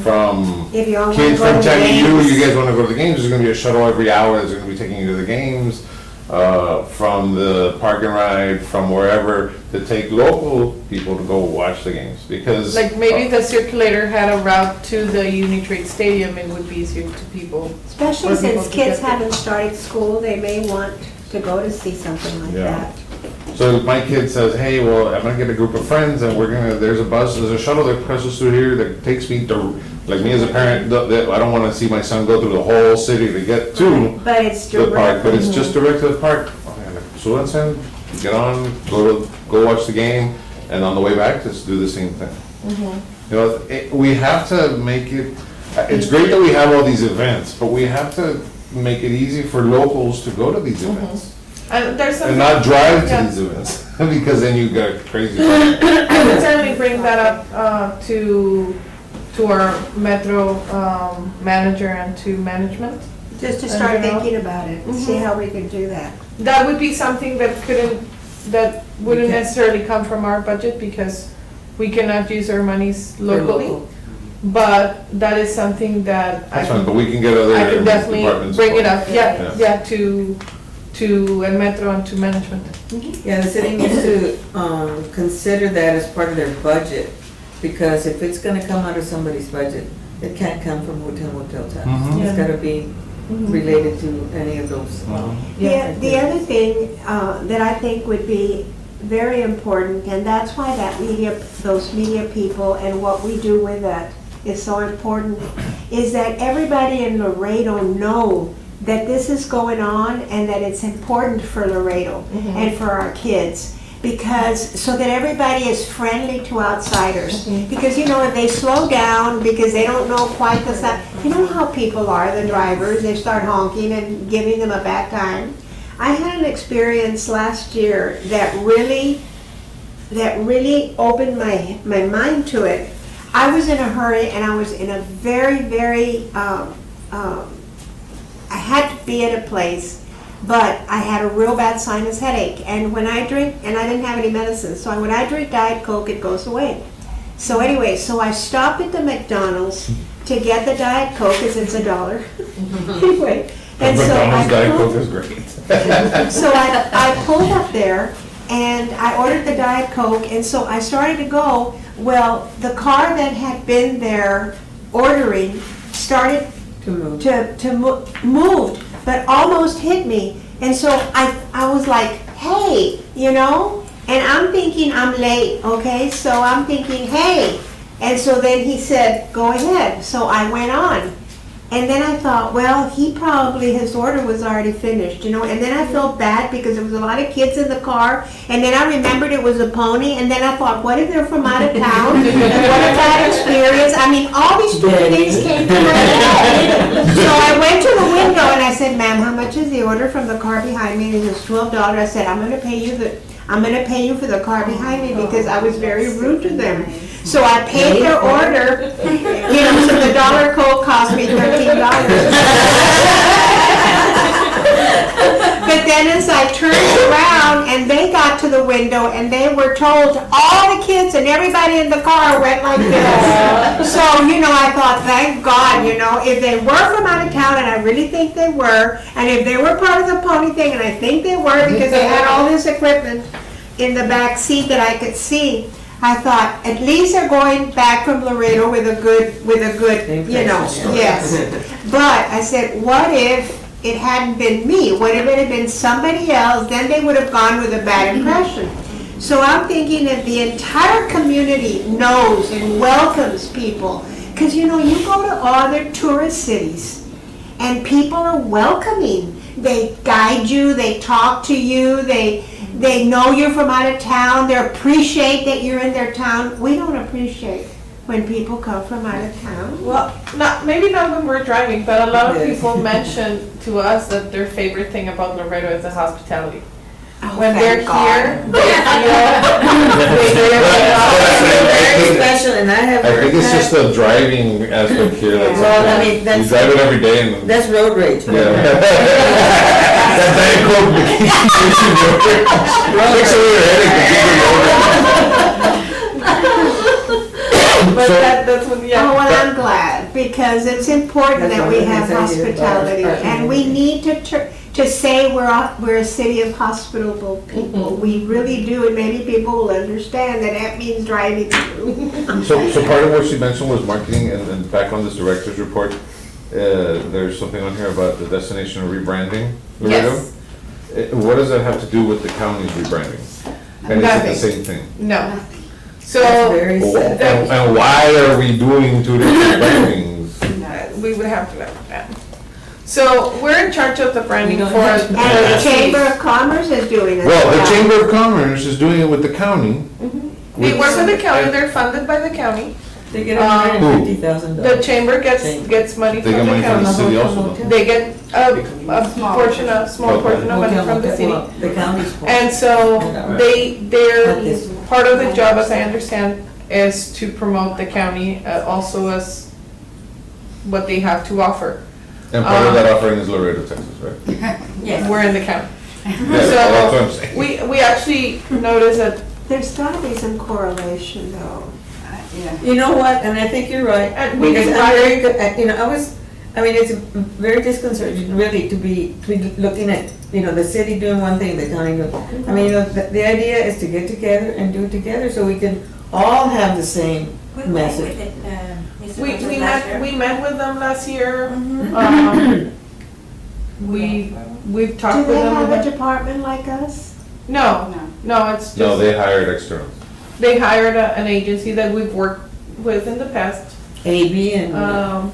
from If you all want kids to go from to the TEMU, games. you guys wanna go to the games, there's gonna be a shuttle every hour that's gonna be taking you to the games. From the park and ride, from wherever, to take local people to go watch the games, because. Like maybe the circulator had a route to the Unitrade Stadium, it would be easier to people. Especially For people since to kids get there. haven't started school, they may want to go to see something like Yeah. that. So if my kid says, hey, well, I'm gonna get a group of friends and there's a bus, there's a shuttle that crosses through here that takes me to, like me as a parent, I don't wanna see my son go through the whole city to get to But it's the park, direct. but it's just direct to the park. So let's get on, go watch the game, and on the way back, just do the same thing. We have to make it, it's great that we have all these events, but we have to make it easy for locals to go to these events. And there's some. And not drive Yeah. to these events, because then you got crazy. I would certainly bring that up to our Metro manager and to management. Just to And, start you know, thinking about it, and see how we can do that. That would be something that wouldn't necessarily come from our budget because we cannot use our monies locally. local. But that is something that I That's fine, but can, we can get other I can definitely departments. bring it up, Yeah. yeah, to El Metro and to management. Yeah, the city needs to, consider that as part of their budget, because if it's gonna come out of somebody's budget, it can't come from motel tax. Mhm. It's gotta be related to any of those. The other thing that I think would be very important, and that's why those media people and what we do with that is so important, is that everybody in Laredo know that this is going on and that it's important for Laredo and for our kids. So that everybody is friendly to outsiders. Because, if they slow down because they don't know quite the stuff, you know how people are, the drivers, they start honking and giving them a bad time. I had an experience last year that really opened my mind to it. I was in a hurry and I was in a very, very, I had to be at a place, but I had a real bad sinus headache. And when I drink, and I didn't have any medicine, so when I drink Diet Coke, it goes away. So anyway, I stopped at the McDonald's to get the Diet Coke, because it's $1. Anyway, and so McDonald's Diet Coke I is great. pulled up there and I ordered the Diet Coke, and so I started to go. Well, the car that had been there ordering started to move, but almost hit me. And so I was like, hey, And I'm thinking I'm late, okay? So I'm thinking, hey. And so then he said, go ahead. So I went on. And then I thought, well, he probably, his order was already finished, you know? And then I felt bad because there was a lot of kids in the car. And then I remembered it was a pony. And then I thought, what if they're from out of town? And what a bad experience. I mean, all these stupid things came to my head. So I went to the window and I said, ma'am, how much is the order from the car behind me? And it was $12. I said, I'm gonna pay you for the car behind me because I was very rude to them. So I paid their order, you know, so the dollar Coke cost me $13. But then as I turned around and they got to the window and they were told, all the kids and everybody in the car went like this. So, you know, I thought, thank God, you know, if they were from out of town, and I really think they were, and if they were part of the pony thing, and I think they were because they had all this equipment in the back seat that I could see, I thought, at least they're going back from Laredo with a good, you know, yes. But I said, what if it hadn't been me? What if it had been somebody else? Then they would have gone with a bad impression. So I'm thinking that the entire community knows and welcomes people. Because, you know, you go to other tourist cities and people are welcoming. They guide you, they talk to you, they know you're from out of town, they appreciate that you're in their town. We don't appreciate when people come from out of town. Well, maybe not when we're driving, but a lot of people mention to us that their favorite thing about Laredo is the hospitality. Oh, When they're thank God. here, they Very special, and I have. I think it's just the driving aspect here that's. Well, I mean, You that's, drive it every day and. that's road rage. Yeah. That Diet Coke takes away your headache. But that's what, Oh, yeah. well, I'm glad, because it's important That's that what we I have said here, hospitality, but- and we need to say we're a city of hospitable people. We really do, and maybe people will understand that that means driving through. So part of what she mentioned was marketing, and back on this director's report, there's something on here about the destination of rebranding, Laredo. Yes. What does that have to do with the county's rebranding? And is it Nothing. the same thing? No. That's So, very sad. And why are we doing two different brandings? we would have to know that. So, we're in charge of the branding We for. don't have to- And the Chamber of Commerce is doing it. Well, the Chamber of Commerce is doing it with the county. We work with the county, they're funded by the county. They get $150,000. The chamber gets money They from get the money from the county. city also, though. They get a portion, a small portion of money from the city. The county's. And so they're, part of the job, as I understand, is to promote the county also as what they have to offer. And part of that offering is Laredo, Texas, right? Yes. We're in the county. Yeah, that's what I'm saying. We actually noticed that, There's gotta be some correlation, though. Yeah. You know what, and I think you're right, And we because can I'm very good, you know, it's very disconcerting really to be looking at, you know, the city doing one thing, the county doing. I mean, you know, the idea is to get together and do it together so we can all have the same message. we met with them last year. We've Do talked they with them. have a about- department like us? No, it's No, just, they hired externals. they hired an agency that we've worked with in the past. AB and. Oh.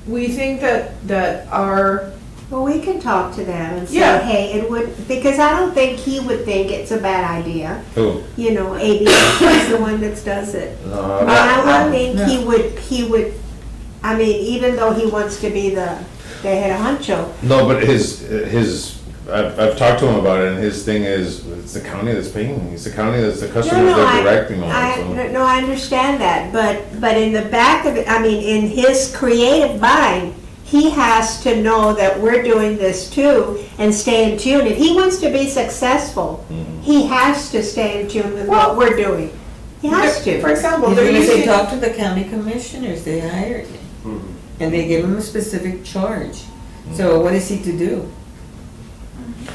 We think that our, Well, we can talk to them and say, Yeah. hey, it would, because I don't think he would think it's a bad idea. Who? You know, AB is the one that does it. And I don't think he would, I mean, even though he wants to be the head honcho. No, but I've talked to him about it, and his thing is, it's the county that's paying, it's the county that's the customers that are directing all that, so. No, I understand that, but in the back of it, I mean, in his creative mind, he has to know that we're doing this too and stay in tune. If he wants to be successful, he has to stay in tune with what we're doing. He has to. for example, He's they're gonna say, using, talk to the county commissioners, they hired him. And they give him a specific charge. So what is he to do?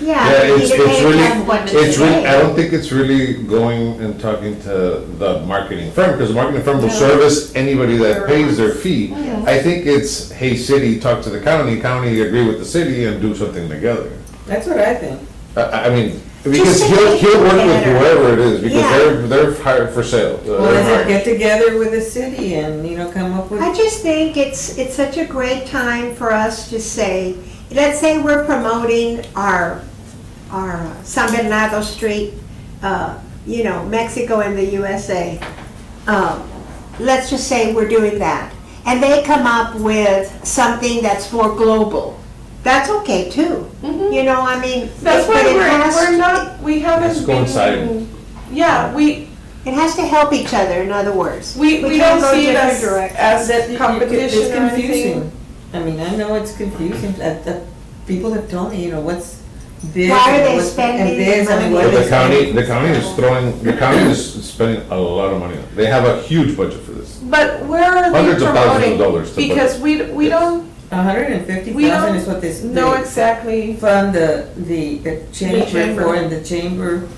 Yeah, it's either they really, have what to it's really, say. I don't think it's really going and talking to the marketing firm, because the marketing firm will service anybody that pays their fee. I think it's, hey, city, talk to the county agree with the city and do something together. That's what I think. I mean, because to he'll make work it with better. whoever it is, because Yeah. they're hired for sale. Well, They're let's hired. get together with the city and, come up with. I just think it's such a great time for us to say, let's say we're promoting our San Bernardo Street, Mexico and the USA. Let's just say we're doing that. And they come up with something that's more global. That's okay too. You know, I mean. That's but why it has we're to- not, we haven't Let's been. coincide. Yeah, we It has to help each other, in other words. don't can't go see it different directions. as That- it's competition or anything. confusing. I mean, I know it's confusing, that people have told me, what's this. Why are and they what's- spending and this, I mean, money? what But are the they county, spending? the county is spending a lot of money. They have a huge budget for this. But where are they Hundreds of thousands of promoting? dollars to Because we don't 150,000 We don't is what this. know exactly. Fund the chamber chamber. for, and the chamber,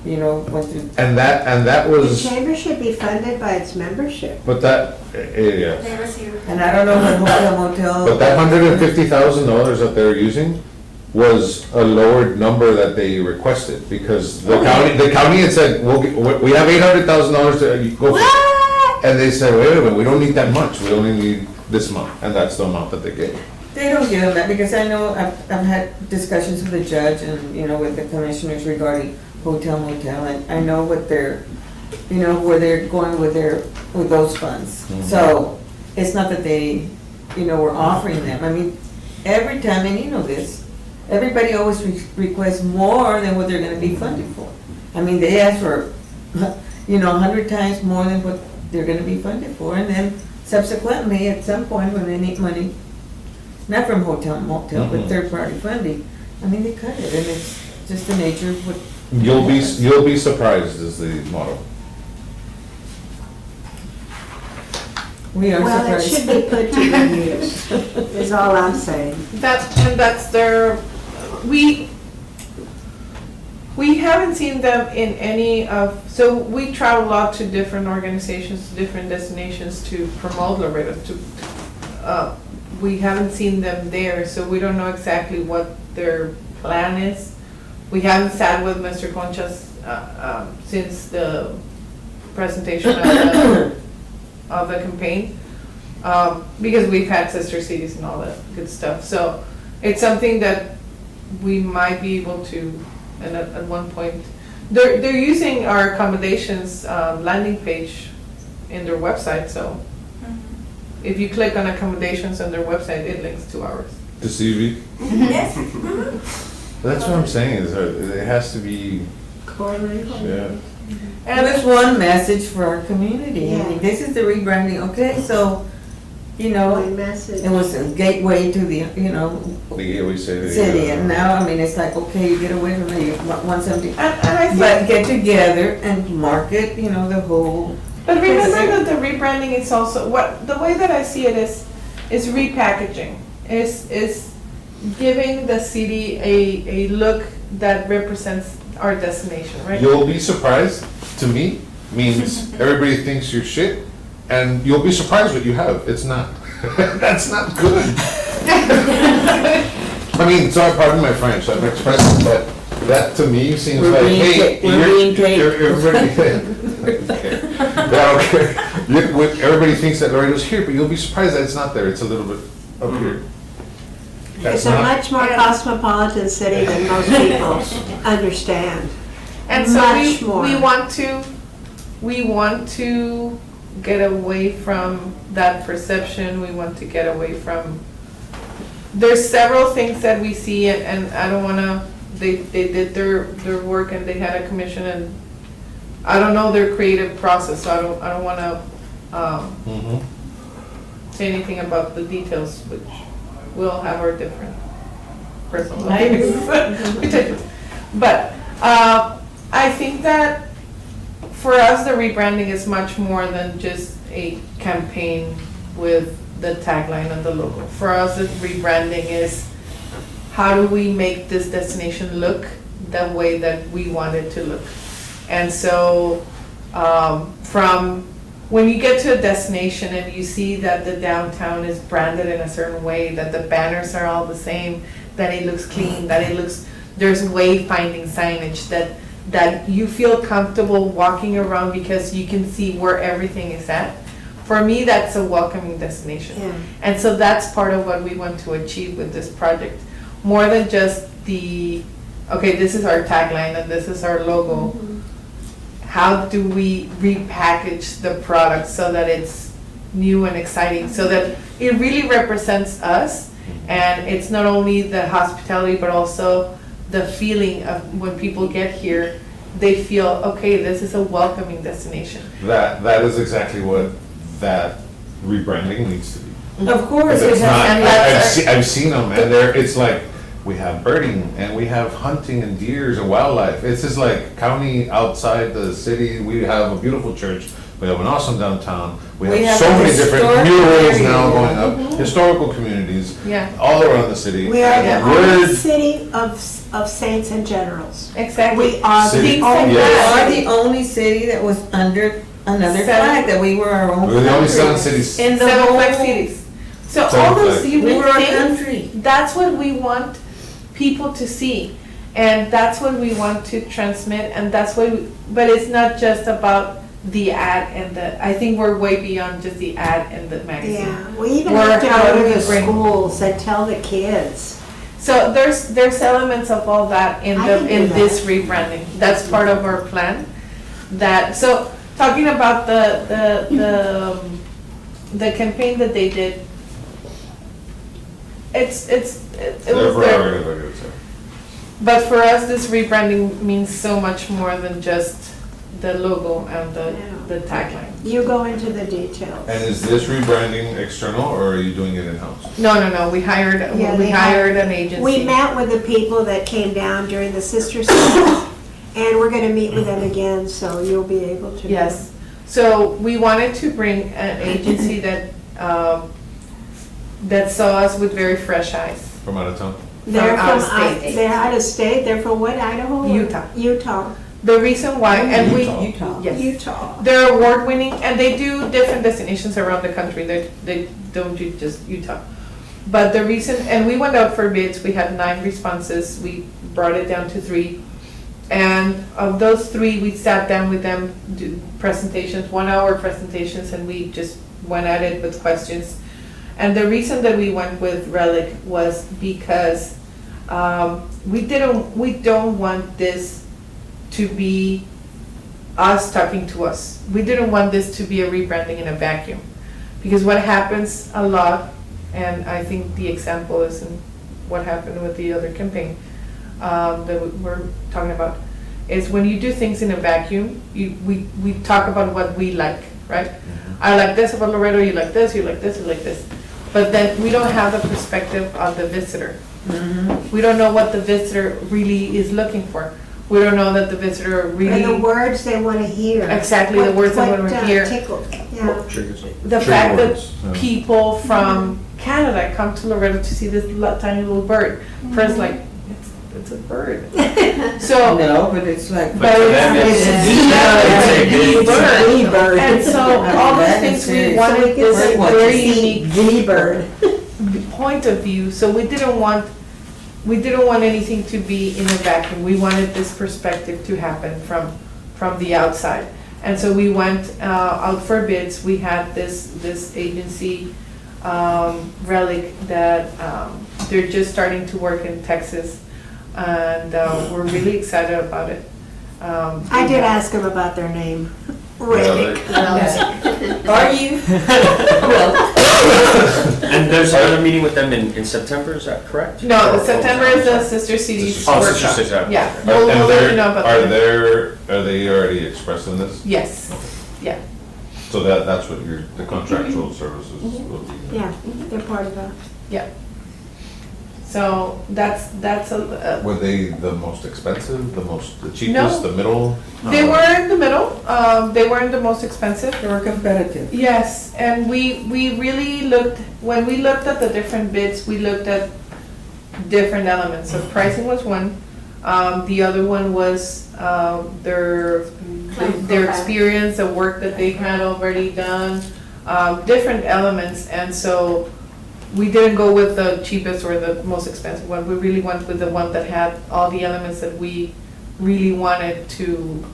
went through. And that The was, chamber should be funded by its membership. but that, yeah. And I don't know what hotel motel. But that $150,000 that they're using was a lowered number that they requested, because the county had said, we have $800,000 to go for. And they said, wait a minute, we don't need that much, we only need this amount, and that's the amount that they gave. They don't give them that, because I know I've had discussions with the judge and, with the commissioners regarding hotel motel, and I know what they're, where they're going with those funds. So, it's not that they, were offering them, I mean, every time, and this, everybody always requests more than what they're gonna be funded for. I mean, they ask for, 100 times more than what they're gonna be funded for, and then subsequently, at some point, when they need money, not from hotel motel, but third-party funding, I mean, they cut it, and it's just the nature of what. You'll be surprised is the motto. We are Well, it surprised. should be put to good use, is all I'm saying. That's their, we haven't seen them in any of, so we travel a lot to different organizations, different destinations to promote Laredo, we haven't seen them there, so we don't know exactly what their plan is. We haven't sat with Mr. Conchas since the presentation of the campaign, because we've had sister cities and all that good stuff. So it's something that we might be able to, and at one point, they're using our accommodations landing page in their website. So if you click on accommodations on their website, it links to ours. To CV? Yes. That's what I'm saying, is it has to be, yeah. And there's one message for our community, I mean, Yeah. this is the rebranding, okay, so, My message. it was a gateway to the, The gateway city. city, and now, I mean, it's like, okay, you get away from it, you want something. And I think, But get together and market, the whole, but remember that the rebranding is also, the way that I see it is repackaging, is giving the city a look that represents our destination, right? You'll be surprised, to me, means everybody thinks you're shit, and you'll be surprised what you have. It's not. That's not good. I mean, sorry, pardon my French, I'm expressing, but that to me seems We're like, being hey, ta- we're being taped. everybody thinks that Laredo's here, but you'll be surprised that it's not there. It's a little bit up here. That's It's a not- much more cosmopolitan city than most people understand. And so Much more. we want to get away from that perception, we want to get away from, there's several things that we see, and I don't wanna, they did their work and they had a commission, and I don't know their creative process, so I don't wanna, Mhm. say anything about the details, which we'll have our different personal I agree. lives. But, I think that for us, the rebranding is much more than just a campaign with the tagline and the logo. For us, the rebranding is how do we make this destination look the way that we want it to look? And so, from when you get to a destination and you see that the downtown is branded in a certain way, that the banners are all the same, that it looks clean, that it looks, there's wayfinding signage, that you feel comfortable walking around because you can see where everything is at. For me, that's a welcoming destination. Yeah. And so that's part of what we want to achieve with this project. More than just okay, this is our tagline and this is our logo. How do we repackage the product so that it's new and exciting, so that it really represents us, and it's not only the hospitality but also the feeling of when people get here, they feel, okay, this is a welcoming destination. That is exactly what that rebranding needs to be. Of course, It's it not, has, I've seen them, and it's like, we have birding, and we have hunting and deers and wildlife. It's just like county outside the city. We have a beautiful church. We have an awesome downtown. We have so a many different historic murals area. now going up, historical communities, Yeah, all around the city. We are the Yeah. only We're- city of saints and generals. exactly. We are the City. only. we Yes. are the only city that was under another flag, that we were our own We're the only country. seven cities. In the Seven whole, flag cities. So Seven all those flag. we unique were a things, country. that's what we want people to see, and that's what we want to transmit, and that's what but it's not just about the ad and I think we're way beyond just the ad and the magazine. Yeah, we even Where have to how go do to we the bring- schools and tell the kids. So there's elements of all that in I can do in that. this rebranding. That's part of our plan. So talking about the campaign that they did, it Their was their. prerogative, I would say. But for us, this rebranding means so much more than just the logo and the tagline. You go into the details. And is this rebranding external, or are you doing it in-house? No, we hired, Yeah, we they hired an agency. We met with the people that came down during the Sister Cities, and we're gonna meet with them again, so you'll be able to. Yes, so we wanted to bring an agency that saw us with very fresh eyes. From out of town? They're From out from, of state. they're out of state, they're from what, Idaho? or- Utah. Utah. The reason why, and we, Utah. yes, Utah. they're award-winning, and they do different destinations around the country, they don't do just Utah. But the reason, and we went out for bids, we had 9 responses, we brought it down to 3. And of those 3, we sat down with them, do presentations, 1-hour presentations, and we just went at it with questions. And the reason that we went with Relic was because we don't want this to be us talking to us. We didn't want this to be a rebranding in a vacuum. Because what happens a lot, and I think the example is in what happened with the other campaign that we're talking about, is when you do things in a vacuum, we talk about what we like, right? I like this about Laredo, you like this, you like this, you like this. But then we don't have the perspective of the visitor. We don't know what the visitor really is looking for. We don't know that the visitor really. And the words they wanna hear. Exactly, the words they wanna hear. Tickled, yeah. The fact that words, yeah. people from Canada come to Laredo to see this tiny little bird. First, like, it's a bird. So, No, but it's like. but for them, it's it's- a bird. bird. And so all those That things, is we serious. wanted this Bird watching. very unique The bird. point of view, so we didn't want anything to be in a vacuum. We wanted this perspective to happen from the outside. And so we went out for bids. We had this agency, Relic, that they're just starting to work in Texas, and we're really excited about it. I did ask them about their name. Relic. Are you? And there's another meeting with them in September, is that correct? No, Or- September is the Sister Cities Oh, workshop. Sister Cities, yeah. Yeah, Are- we'll and let you know about that. Are they already expressing this? Yes, yeah. So that's what the contractual services will be. Yeah, they're part of that. So that's Were they the most expensive, the cheapest, No. the middle? they were in the middle. They weren't the most expensive. They were competitive. Yes, and we really looked, when we looked at the different bids, we looked at different elements. So pricing was one. The other one was their experience, the work that they had already done, different elements. And so we didn't go with the cheapest or the most expensive one. We really went with the one that had all the elements that we really wanted to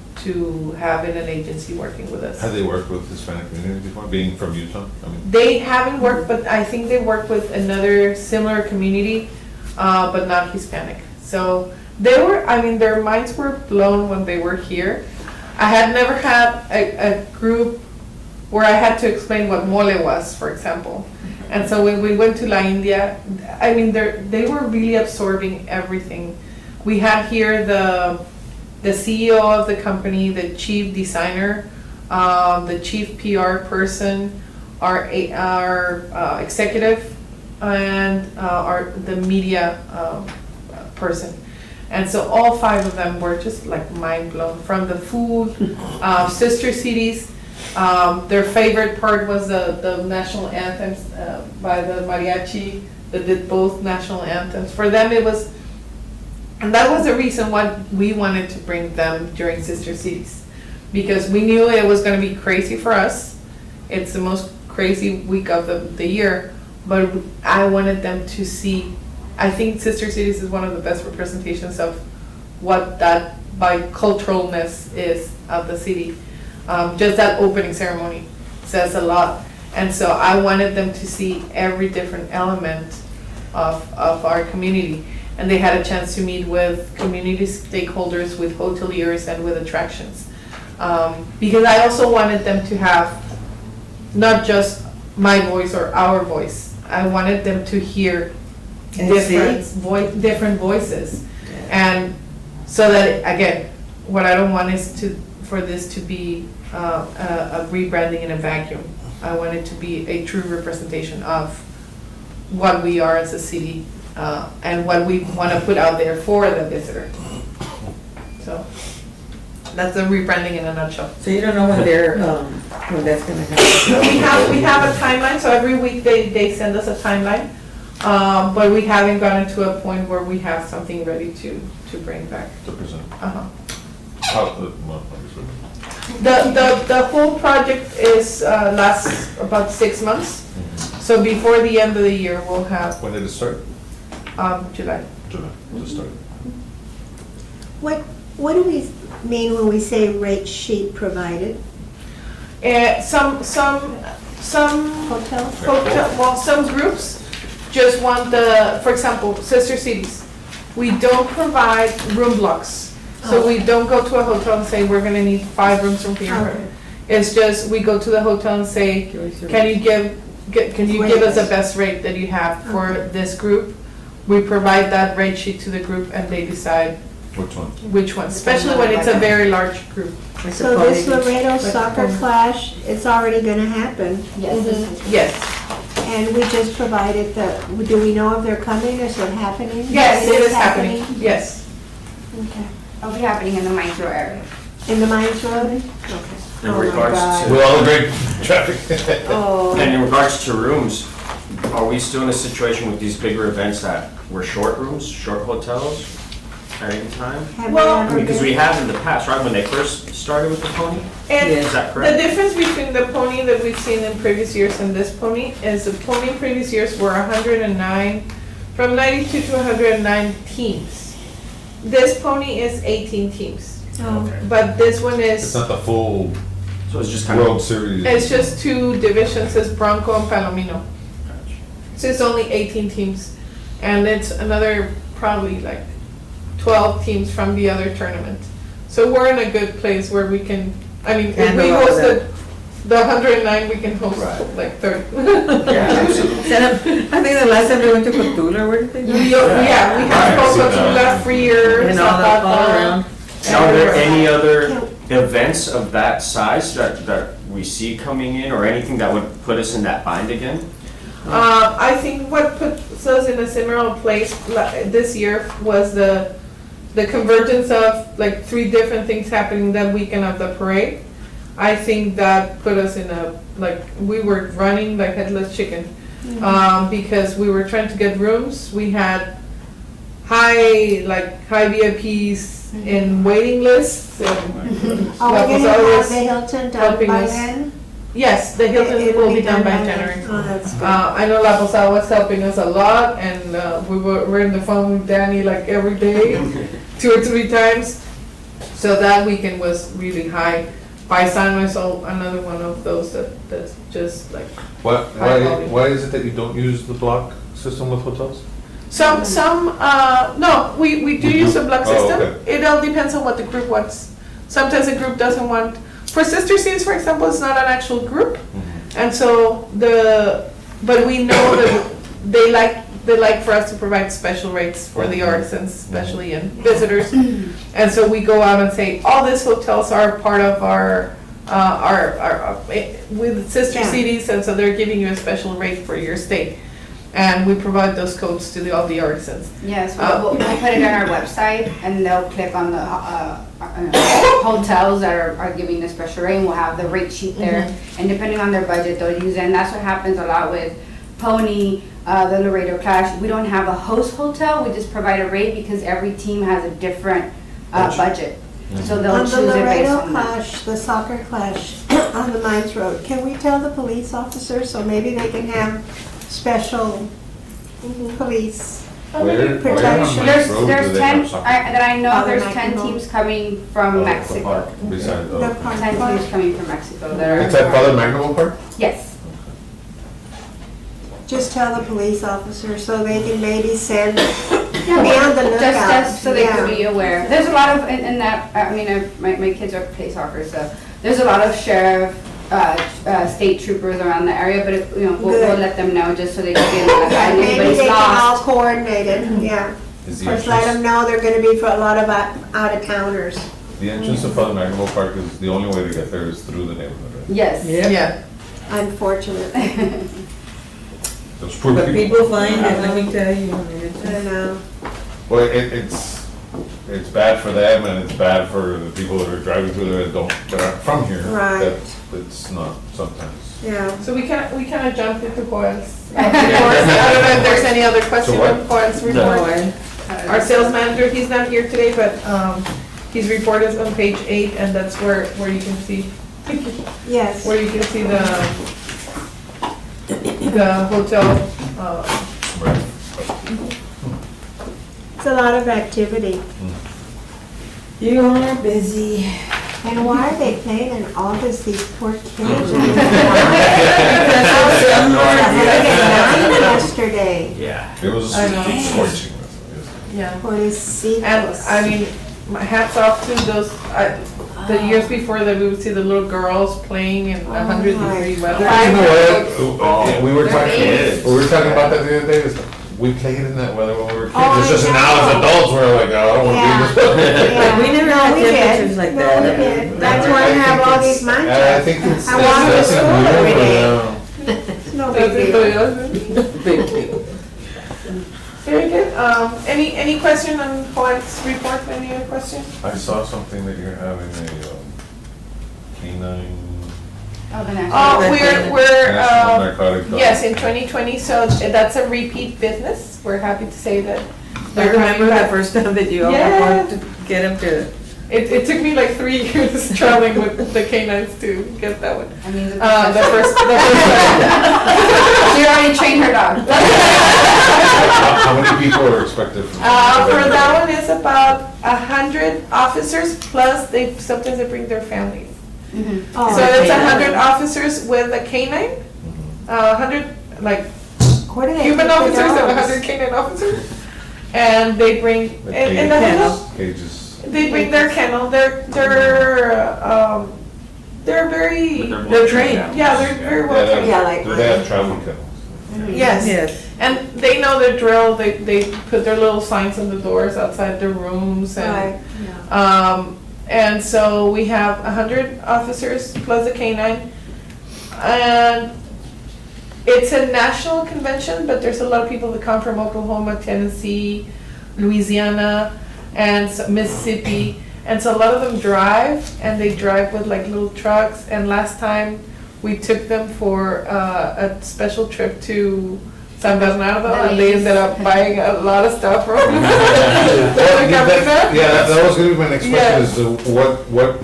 have in an agency working with us. Have they worked with Hispanic community before, being from Utah? I mean, They haven't worked, but I think they worked with another similar community, but not Hispanic. So they were, I mean, their minds were blown when they were here. I had never had a group where I had to explain what mole was, for example. And so when we went to La India, I mean, they were really absorbing everything. We had here the CEO of the company, the chief designer, the chief PR person, our executive, and the media person. And so all five of them were just like mind blown from the food, sister cities. Their favorite part was the national anthems by the mariachi that did both national anthems. For them it was, and that was the reason why we wanted to bring them during Sister Cities, because we knew it was going to be crazy for us. It's the most crazy week of the year, but I wanted them to see. I think Sister Cities is one of the best representations of what that biculturalness is of the city. Just that opening ceremony says a lot. And so I wanted them to see every different element of our community. And they had a chance to meet with community stakeholders, with hoteliers, and with attractions. Because I also wanted them to have not just my voice or our voice. I wanted them to hear different voices. And so that, again, what I don't want is for this to be a rebranding in a vacuum. I want it to be a true representation of what we are as a city, and what we want to put out there for the visitor. So that's the rebranding in a nutshell. So you don't know when when that's gonna happen? We have a timeline, so every week they send us a timeline, but we haven't gotten to a point where we have something ready to bring back. to present. Uh-huh. Well, The whole project is lasts about 6 months. So before the end of the year, we'll have when did it start? July. July, just started. What do we mean when we say rate sheet provided? Some Hotels? some groups just want for example, Sister Cities. We don't provide room blocks. So we don't go to a hotel and say, we're gonna need 5 rooms from here. Okay. It's just, we go to the hotel and say, can you give us the best rate that you have for this group? We provide that rate sheet to the group and they decide Which one? especially when it's a very large group. So this Laredo soccer clash, it's already gonna happen, Yes, and we just provided do we know if they're coming, is it happening? yes, it is happening, yes. Okay. It'll be happening in the Mines Row area. In the Mines Road? Okay. In Oh my regards God. to- With all the great traffic. Oh. And in regards to rooms, are we still in a situation with these bigger events that we're short rooms, short hotels at any time? Have Well, we I ever mean, because we been? have in the past, right, when they first started with the pony? And Yes. Is that the correct? difference between the pony that we've seen in previous years and this pony is the pony in previous years were 109, from 92 to 109 teams. This pony is 18 teams, Oh. but this one It's is, not the full So it's just kind of. World Series. it's just 2 divisions, it's Bronco and Palomino. So it's only 18 teams, and it's another probably like 12 teams from the other tournament. So we're in a good place where we can, I mean, if we Handle all of hosted the 109, we can host Right. like 30. Yeah, absolutely. I think the last time they went to Cthulhu, where did they go? Yeah, we have Right, so, Coca-Cola, Freer, And all around. Now, are there any other events of that size that we see coming in, or anything that would put us in that bind again? I think what puts us in a similar place this year was the convergence of like 3 different things happening that weekend of the parade. I think that put us in we were running like headless chicken, because we were trying to get rooms. We had high VIPs in waiting lists. And Are we that was gonna have always the Hilton done helping by us. then? Yes, the Hilton It will be done by then? January. Oh, that's good. I know La Posada was helping us a lot, and we're in the phone with Danny like every day, 2 or 3 times. So that weekend was really high. Paisano is another one of those that's just like high volume. Why is it that you don't use the block system with hotels? No, we do use a block Oh, system. okay. It all depends on what the group wants. Sometimes a group doesn't want, for sister cities, for example, it's not an actual group. And so but we know that they like for us to provide special rates for the artisans, especially and visitors. And so we go out and say, all these hotels are part of our with sister Yeah. cities, and so they're giving you a special rate for your stay. And we provide those codes to all the artisans. Yes, we'll put it on our website, and they'll click on the hotels that are giving the special rate, and we'll have the rate sheet there. And depending on their budget, they'll use it, and that's what happens a lot with Pony, the Laredo Clash. We don't have a host hotel, we just provide a rate because every team has a different budget. So they'll On choose the it based Laredo on that. clash, the soccer clash on the Mines Road, can we tell the police officers so maybe they can have special police? Protection. There's 10, that I know, Other there's Mexico. 10 teams coming from Mexico. Besides, The park 10 park? teams coming from Mexico that are. it's at Father Magno Park? Yes. Just tell the police officers so they can maybe send, be Yeah, on the lookout. just so they can Yeah. be aware. There's a lot of, in that, I mean, my kids are play soccer, so there's a lot of sheriff, state troopers around the area, but if, we'll Good. let them know just so they can get notified. Yeah, If maybe anybody's they can all lost. coordinate it, yeah. Is the Just let them entrance, know they're gonna be for a lot of out-of-towners. the entrance to Father Magno Park is, the only way to get there is through the neighborhood, right? Yes. Yeah. Unfortunately, Those poor But people. people find it, let me tell you. I know. Well, it's bad for them and it's bad for the people that are driving through there that aren't from here. Right. It's not sometimes. Yeah. So we kind of jumped into Juan's report. I don't know if there's any other question what? on Juan's report. Our sales manager, he's not here today, but his report is on page 8, and that's where you can see, Yes. where you can see the hotel. Right. It's a lot of activity. You are busy. And why are they playing in August, these poor kids? Yesterday, Yeah. It was I know. scorching. Yeah. for these And seagulls. I mean, my hats off to those, the years before that we would see the little girls playing in 100-degree weather. You know what? We were kids. talking about that the other day. It's like, we played in that weather when we were kids. Oh, It's just I now as know. adults, we're like, oh, I don't want to be in this weather. Yeah. We never No, had we did. temperatures like No, that. we did. That's why I have all these I manchas. think it's. I walk to that's school unusual every day. now. It's no Does big anybody deal. else? Big deal. Very good. Any question on Juan's report? Any other question? I saw something that you're having a canine Oh, the national. We're, national narcotic. yes, in 2020, so that's a repeat business. We're happy to say that. I they're remember coming the back. first time that you all Yeah. wanted to get him to, It took me like 3 years traveling with the canines to get that one. I mean, The first time. she already trained her dog. How many people are expected? For that one, it's about 100 officers, plus sometimes they bring their families. Oh, So it's okay. 100 officers with a canine, 100 like Where do they human keep the officers and dogs? 100 canine officers. And they bring, in the kennel. Cages. they bring their kennel, they're very, They're trained. yeah, they're very well trained. Yeah, like Do they have travel kennels? Yes. yes. And they know their drill, they put their little signs on the doors outside their rooms and, Right. and so we have 100 officers plus a canine. And it's a national convention, but there's a lot of people that come from Oklahoma, Tennessee, Louisiana, and Mississippi. And so a lot of them drive, and they drive with like little trucks. And last time we took them for a special trip to San Bernardo, and they ended up buying a lot of stuff from the That- Yeah, that was gonna be my next Yeah. question, is what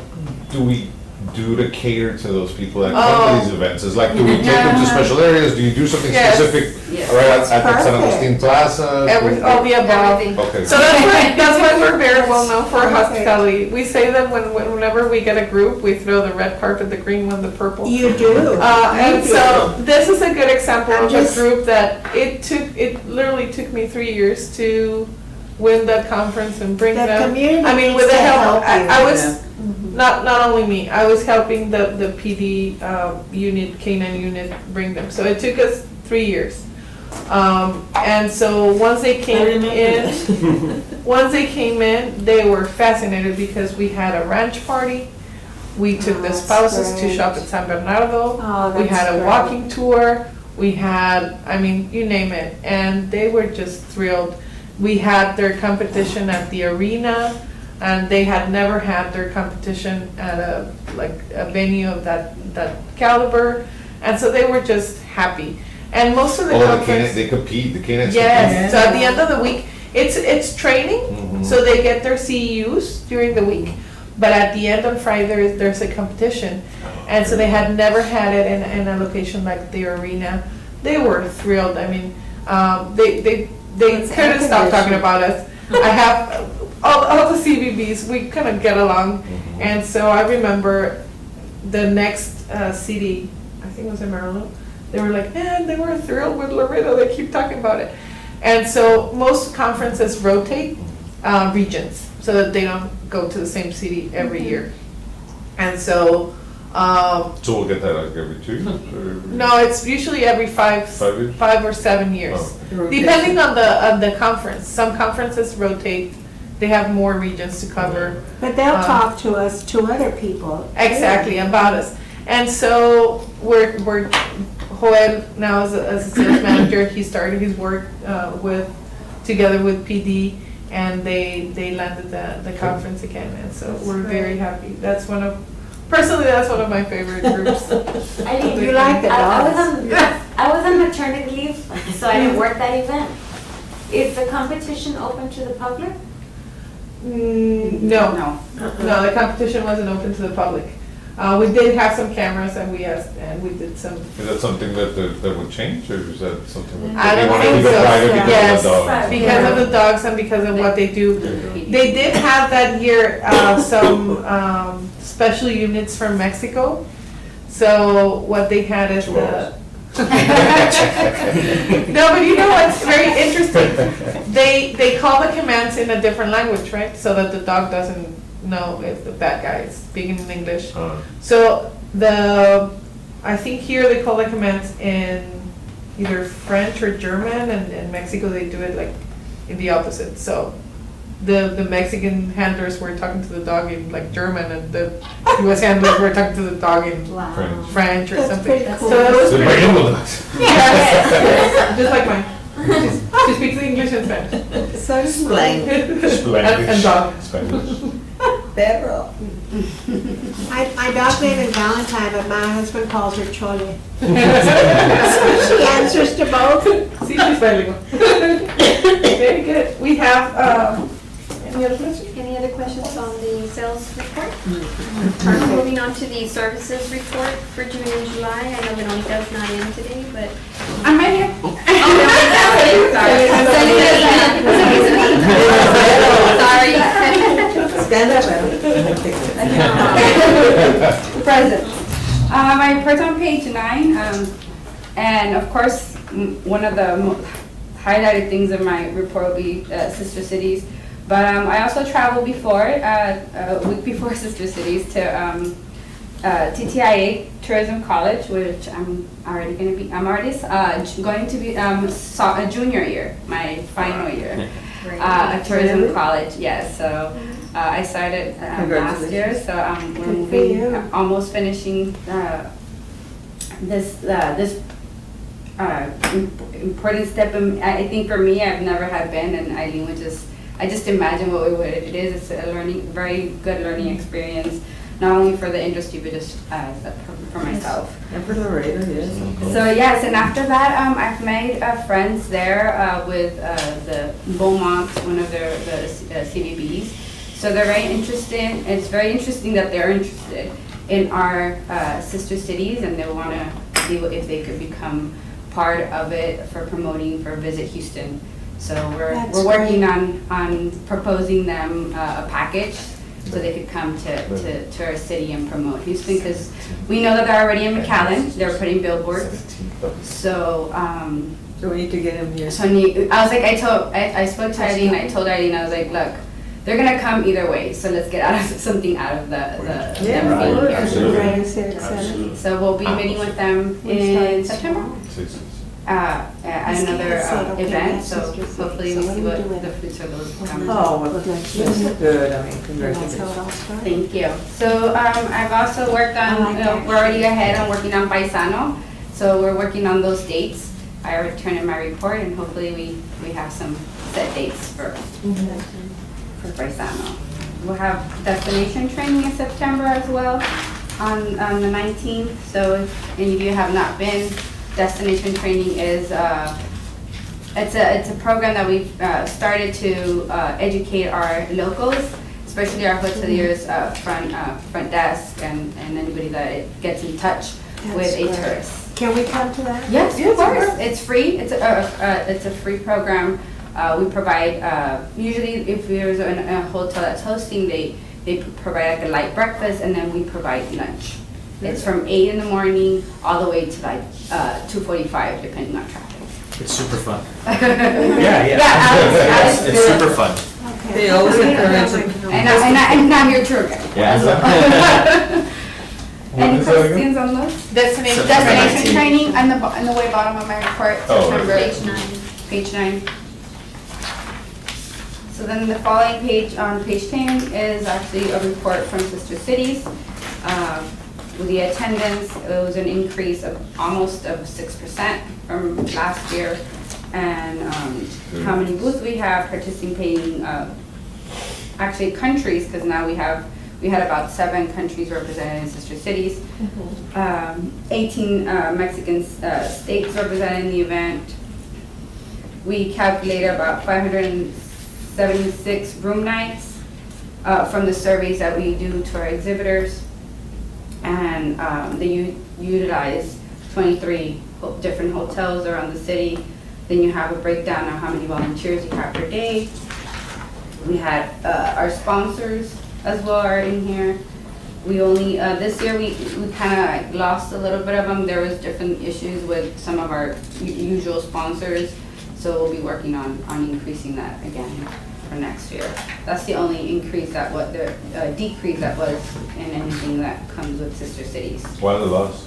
do we do to cater to those people that come Oh. to these events? Is like, do we take them to special areas? Do you do something Yes. specific Yes. right at San Perfect. Agustin Plaza? all the above. Everything. Okay. So that's why we're very well known for our hospitality. We say that whenever we get a group, we throw the red carpet, the green one, the purple. You do. And so this is a good example I'm of just- a group that it literally took me 3 years to win that conference and bring The them. community I mean, with needs the to help, help you. I was, not only me, I was helping the PD unit, K-9 unit, bring them. So it took us 3 years. And so once they came in, they were fascinated because we had a ranch party. We took the Oh, that's spouses to great. shop at San Bernardo. Oh, We that's had a great. walking tour. We had, I mean, you name it. And they were just thrilled. We had their competition at the arena, and they had never had their competition at a venue of that caliber. And so they were just happy. And most of the Oh, the conference. Canaan, they compete, the Canaans Yes, so at the end of the week, it's training, Mhm. so they get their CEUs during the week. But at the end on Friday, there's a competition. And so they had never had it in a location like the arena. They were thrilled. I mean, they It's couldn't stop talking air-conditioned. about us. I have all the CVBs, we kind of get along. And so I remember the next city, I think it was in Maryland, they were like, man, they were thrilled with Laredo, they keep talking about it. And so most conferences rotate regions so that they don't go to the same city every year. And so, So we'll get that like every 2 years? or every- no, it's usually every 5 years? 5 or 7 years. Oh. Depending on the conference. Some conferences rotate, they have more regions to cover. But they'll Um, talk to us, to other people. Exactly, about us. And so we're Joel now as a sales manager, he started his work together with PD, and they landed the conference again, and so we're very happy. Personally, that's one of my favorite groups. You like the dogs? I was on maternity leave, so I didn't work that event. Is the competition open to the public? No, no, the competition wasn't open to the public. We did have some cameras, and we asked, and we did some. Is that something that would change, or is that something? I that they don't wanna think keep it so. private because Yes, of the dogs? because of the dogs and because of what they do. They did have that year some special units from Mexico. So what they had is the. No, but you know what's very interesting? They call the commands in a different language, right? So that the dog doesn't know if the bad guy is speaking in English. So I think here they call the commands in either French or German, and in Mexico they do it like in the opposite. So the Mexican handlers were talking to the dog in like German, and the US handlers were talking to the dog in French. French or That's something. pretty cool. So that was So pretty bring cool. them with us. Yes, just like mine. She speaks English and Spanish. So does mine. Blank. And dog. Spanish. Perro. My dog name is Valentine, but my husband calls her Chole. She answers to both. See, she's bilingual. Very good. We have, any other questions? Any other questions on the sales report? Moving on to the services report for June and July. I know Veronica's not in today, but. I'm right here. Sorry. Stand up, Verónica. Present. My report's on page 9, and of course, one of the highlighted things in my report will be Sister Cities. But I also traveled before, a week before Sister Cities, to TTIA Tourism College, which I'm already going to be a junior year, my final year. A tourism college, yes. So I started last year, so we're moving, almost finishing this important step. I think for me, I've never had been, and Eileen would I just imagine what it is. It's a very good learning experience. not only for the industry, but just for myself. And for Laredo, yes. So yes, and after that, I've made friends there with the Beaumont, one of the CVBs. So they're very interested. It's very interesting that they're interested in our sister cities, and they want to see if they could become part of it for promoting for Visit Houston. So we're working on proposing them a package so they could come to our city and promote Houston, because we know that they're already in McAllen. They're putting billboards. So So we need to get them here. so I was like, I spoke to Eileen. I told Eileen, I was like, look, they're gonna come either way. So let's get something out of the Yeah, them being right. here. Absolutely. So we'll be meeting with them in September at another event. So hopefully we see what the fruits of those come. Oh, well, that's good, I mean, congratulations. Thank you. So I've also worked on, we're already ahead on working on Paisano. So we're working on those dates. I already turned in my report, and hopefully we have some set dates for Paisano. We'll have destination training in September as well on the 19th. So if any of you have not been, destination training is it's a program that we've started to educate our locals, especially our hoteliers, front desk, and anybody that gets in touch with a tourist. Can we come to that? Yes, of course. It's free. It's a free program. We provide usually if there's a hotel that's hosting, they provide like a light breakfast, and then we provide lunch. It's from 8 in the morning all the way to like 2:45, depending on traffic. It's super fun. Yeah, It's super fun. They always encourage them. And I'm your tour guide. Yeah. Any questions on those? Destination. Destination training on the way bottom of my report, Oh, September. Page 9. Page 9. So then the following page, on page 10, is actually a report from Sister Cities. With the attendance, it was an increase of almost of 6% from last year. And how many booths we have participating, actually countries, because now we had about 7 countries represented in Sister Cities. 18 Mexican states represented in the event. We calculated about 576 room nights from the surveys that we do to our exhibitors. And they utilize 23 different hotels around the city. Then you have a breakdown of how many volunteers you have per day. We had our sponsors as well are in here. We only, this year we kind of like lost a little bit of them. There was different issues with some of our usual sponsors. So we'll be working on increasing that again for next year. That's the only increase that decrease that was in anything that comes with Sister Cities. Why the loss?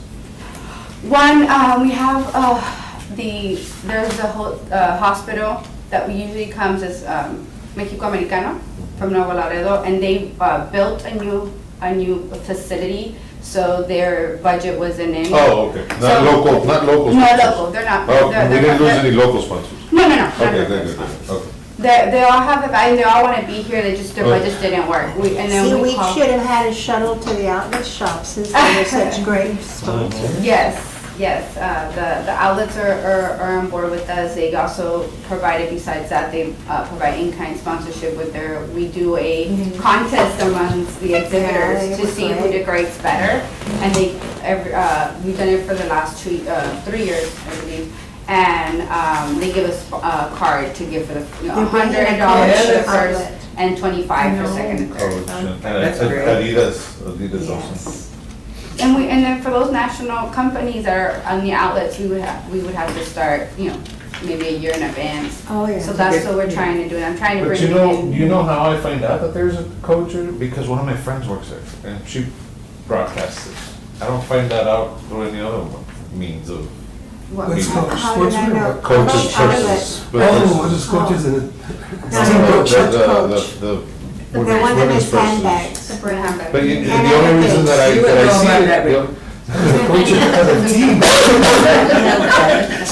One, we have there's a hospital that usually comes as Mexico Americano from Nuevo Laredo, and they built a new facility, so their budget wasn't in. Oh, okay. Not So- local sponsors. No, local. They're not. Oh, they're- we they're- didn't lose they're- any local sponsors. No. Okay, not good. local. Okay. They all have the value. They all want to be here. They just their Okay. budgets didn't work. And See, then we called- should have had a shuttle to the outlet shop since they were such great sponsors. Yes. The outlets are on board with us. They also provided, besides that, they provide in-kind sponsorship with we do a contest amongst the exhibitors Yeah, to see who great. decorates better. And we've done it for the last 3 years, I believe. And they give us a card to give for the They're bringing a $100 for the card to first outlet. and 25 for No. second and Oh, third. shit. That's great. Adidas also. Yes. And then for those national companies that are on the outlets, we would have to start, maybe a year in advance. Oh, yeah. So that's what we're trying to do, and I'm trying to But bring you it know, in. you know how I find out that there's a coach? Because one of my friends works there, and she broadcasts it. I don't find that out through any other means of What- What's How- coach? How Sports did I or know? what? coaches Outlet. versus. Oh, what is coaches and No, team no, coach? church coach. The The one that women's has versus- handbags. The brand. But the And only reason that I You would know see about it, that, the coach as a team.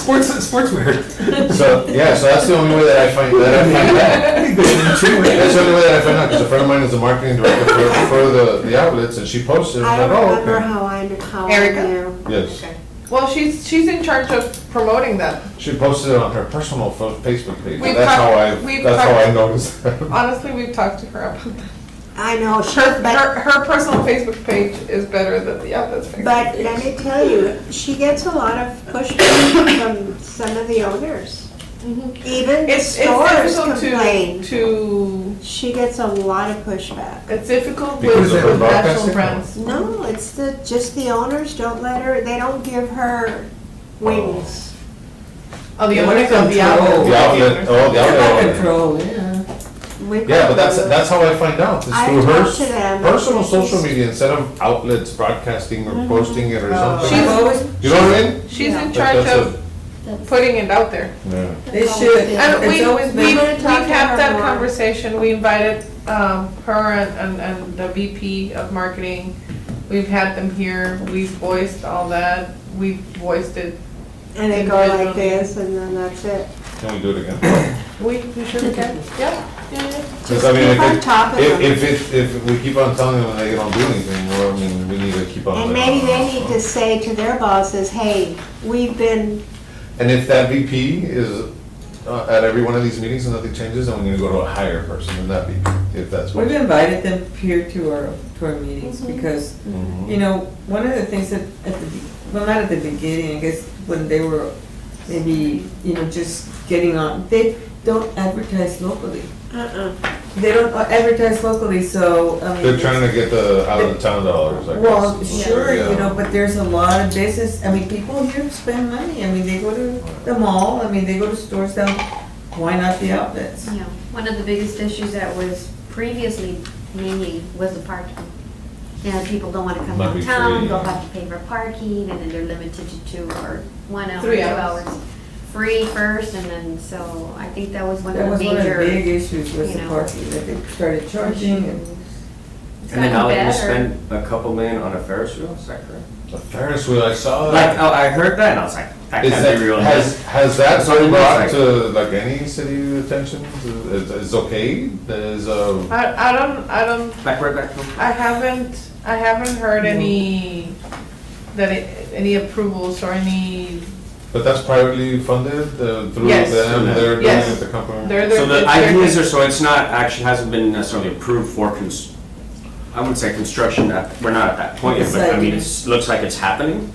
Sportswear. So, yeah, so that's the only way that I find that. That's the only way that I find out, because a friend of mine is the marketing director for the outlets, and she posted, I I'm like, don't oh, remember okay. how I Erica? knew. Yes, Well, she's in charge of promoting that. she posted it on her personal Facebook page, We've that's how talked- I noticed that. Honestly, we've talked to her about that. I know, Her personal Facebook page is better than the outlet's Facebook but page. let me tell you, she gets a lot of pushback from some of the owners. Even the It's stores difficult complain. to, She gets a lot of pushback. it's difficult Because with of her national broadcasting? brands. No, it's just the owners don't let her, they don't give her wings. Oh, the They owners wanna of the control. outlet. The outlet, oh, the outlet. owner. Control, yeah. Yeah, but that's how I find out, it's I through her talked to them. personal social media, instead of outlets broadcasting or posting it or something. I've always, You know what I mean? She's in Like, charge that's of putting it out there. Yeah. they should. And It's always we've been, talk to had her that more. conversation, we invited, her and the VP of marketing. We've had them here, we've voiced all that, we've voiced it. And they go like this and then that's it. Can we do it again? We sure we can? Yeah. Because I mean, keep on top of them. if we keep on telling them and they don't do anything, well, I mean, we need to keep on. And maybe they need to say to their bosses, hey, we've been, And if that VP is at every one of these meetings and nothing changes, then we're gonna go to a higher person than that VP, if that's what. we've invited them here to our meetings because, Mhm. you know, one of the things that well, not at the beginning, I guess, when they were maybe, you know, just getting on, they don't advertise locally. They don't advertise locally, so, I mean. They're trying to get the out of the town dollars, I guess. Well, sure, Yeah. you know, but there's a lot of business, I mean, people here spend money, I mean, they go to the mall, I mean, they go to stores down, why not the outlets? Yeah, one of the biggest issues that was previously mainly was the parking. You know, people don't want to come Might be downtown, free. they'll have to pay for parking, and then they're limited to 2 or 1 hour, 3 2 hours. hours. Free first, and then, so I think that was one That of was the one of the major. big issues was you the know, parking, that they started charging and. It's And then gotten now they're gonna better. spend a couple million on a Ferris wheel, is that correct? The Ferris wheel, I saw Like, that. oh, I heard that and I was like, that Is can't that, be real. has that That's what been it brought looks to like any city attention? Is okay? Is I don't, Back right back. I haven't heard any, any approvals or any, but that's privately funded through Yes. them, they're doing Yes. it, the company? they're. So the they're- idea is, so it's not, actually hasn't been necessarily approved for I wouldn't say construction, we're not at that point yet, but I mean, it looks like it's happening.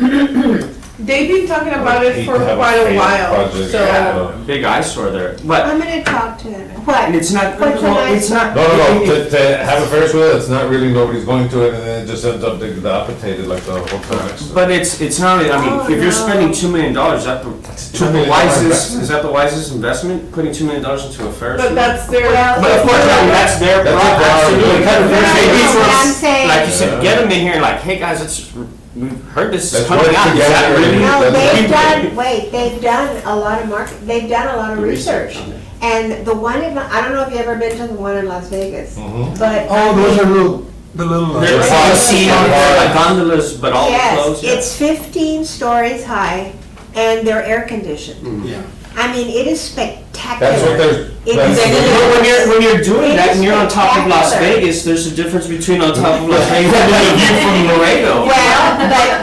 They've been talking about it Hate for to have quite a failed while, project, so. yeah. Big eyesore there, but, I'm gonna talk to them. and What? it's not, What's an well, it's not. No, to have a Ferris wheel, it's not really, nobody's going to it, and then it just ends up dilapidated like the hotel next to it. But it's not only, I mean, Oh, if you're no. spending $2 million, is that $2 the million wisest, investment. is that the wisest investment, putting $2 million into a Ferris wheel? But that's their. But of course, I mean, that's their That's problem, their absolutely. problem. Maybe it's That's what what- I'm saying. Like you said, get them in here, like, hey, guys, we've heard this is Let's coming work out, is that together. really? No, That's- they've done a lot of they've done a lot of research. And the one in, I don't know if you've ever been to the one in Las Vegas, Mhm. but. Oh, those are the little. There's Yeah. a scene on there, like gondolas, but all Yes, closed. it's 15 stories high and they're air conditioned. Yeah. I mean, it is spectacular. That's what they're, It that's. is- But when you're doing It that is and you're on top of Las spectacular. Vegas, there's a difference between on top of Las Vegas and the view from Laredo. Well,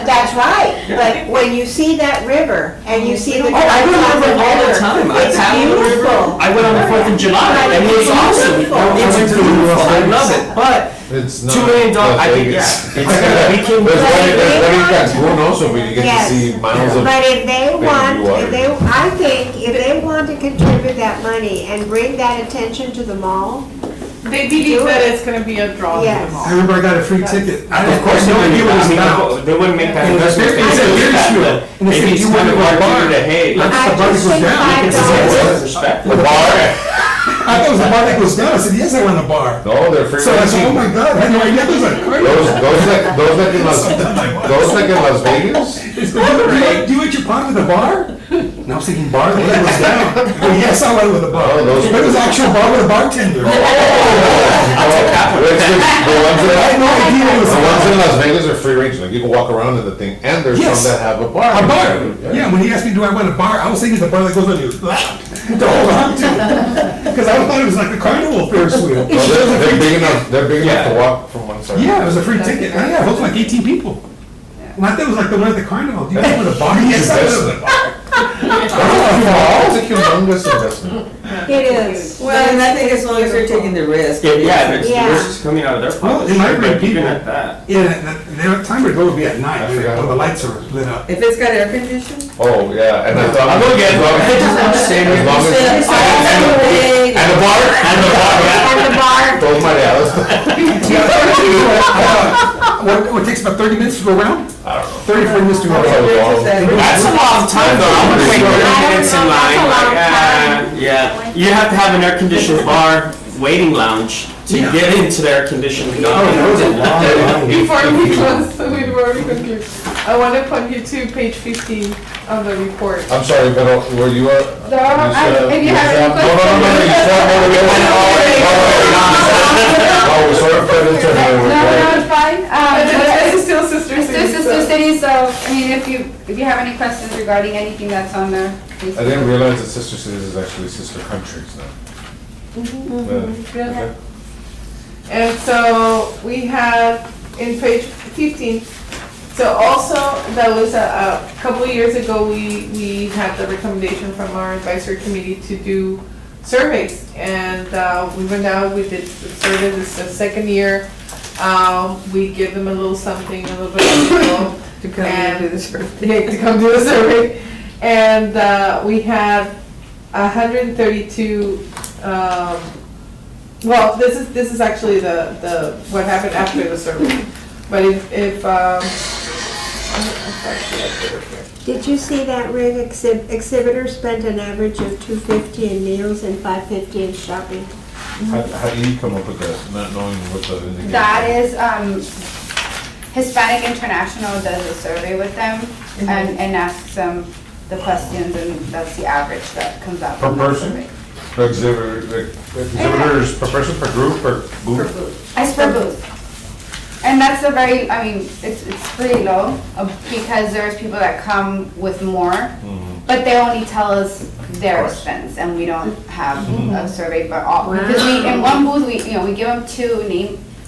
that's right, but when you see that river and you see the. Oh, I go to the river all the time. I It's paddle the river. beautiful. I went on the 4th of July, Right, and it was it's awesome. beautiful. It's beautiful, I love it, but It's not. $2 million, Las I think, yeah. Vegas. It's gonna be There's one in Cancun also, where you get to Yes. see miles of. But if they want, water. I think if they want to contribute that money and bring that attention to the mall, They believe that it's gonna be a draw to Yes. them all. I remember I got a free ticket. I Of course, had no idea what it was about. they wouldn't make that It was a investment. Ferris- if they it's a didn't do Ferris that, wheel. but And they Maybe said, it's "You kind wanna of go hard bar?" for you to, hey, I let's thought the bar just goes think down. $5. It's perspective. The bar? I thought it was the bar that goes down. I said, yes, I want a bar. No, they're free. So I said, oh my God, I had no idea. There's a crazy. Those like in Las Vegas? Do you want your pot with a bar? And I was thinking bar, the head was down. Oh, yes, I went with a bar. Oh, those- But it was actual bar with a bartender. The ones I had no idea it was in a bar. Las Vegas are free range, like you can walk around in the thing, and there's Yes. some that have a bar. A bar. Yeah, when he asked me, do I want a bar, I was thinking the bar that goes on your lap to hold on to. Because I thought it was like the carnival Ferris wheel. Well, they're big enough, they're big enough to walk from one side. Yeah, it was a free ticket. Yeah, it was like 18 people. And I thought it was like the one at the carnival. Do you guys want a bar? Yes, I was a bar. It's a humongous investment. It is. Well, and I think as long as they're taking the risk. Yeah, if it's Yeah. risks coming out of their Well, pocket, it might sure, bring but even people. at that. Yeah, the time to go would be at night, I when forgot. the lights are lit up. If it's got air conditioning. Oh, yeah, and I thought. I'll go get it. As long as- I'm just saying. as long as- Hey. And the bar, And the bar, yeah. And the bar. Those mareados. What takes about 30 minutes to go around? I don't know. 30, 40 minutes to go How many around. drinks is that? That's a long time though. I'm gonna wait 30 minutes in line. That's a long Like, yeah, you have to have an air-conditioned bar, waiting lounge to Yeah. get into the air-conditioned. Oh, that was a long line. Before we close, before we conclude, I want to point you to page 15 of the report. I'm sorry, but were you, No, if you have any No, no, no, no, you said no, we went Oh, we sort of put into No, the no, report. it's fine. It's still Sister It's City. still Sister City, so, I mean, if you have any questions regarding anything that's on there, please. I didn't realize that sister cities is actually sister countries now. Yeah. Okay. And so we had in page 15, so also that was a couple of years ago, we had the recommendation from our advisory committee to do surveys. And we went out, we did the survey, this is the second year. We give them a little something, a little bit of info. To come in and do the survey. Yeah, to come do the survey. And we had 132, well, this is actually the what happened after the survey. But if Did you see that rig exhibitor spent an average of $250 in meals and $550 in shopping? How do you come up with that, not knowing what the indicator? That is, Hispanic International does a survey with them and asks them the questions, and that's the average that comes out Per from the person? survey. The exhibitors per person, per group, per booth? It's per booth. And that's a very, I mean, it's pretty low because there's people that come with more, but they only tell us their expense, and we don't have a survey for all. Because in one booth, we give them 2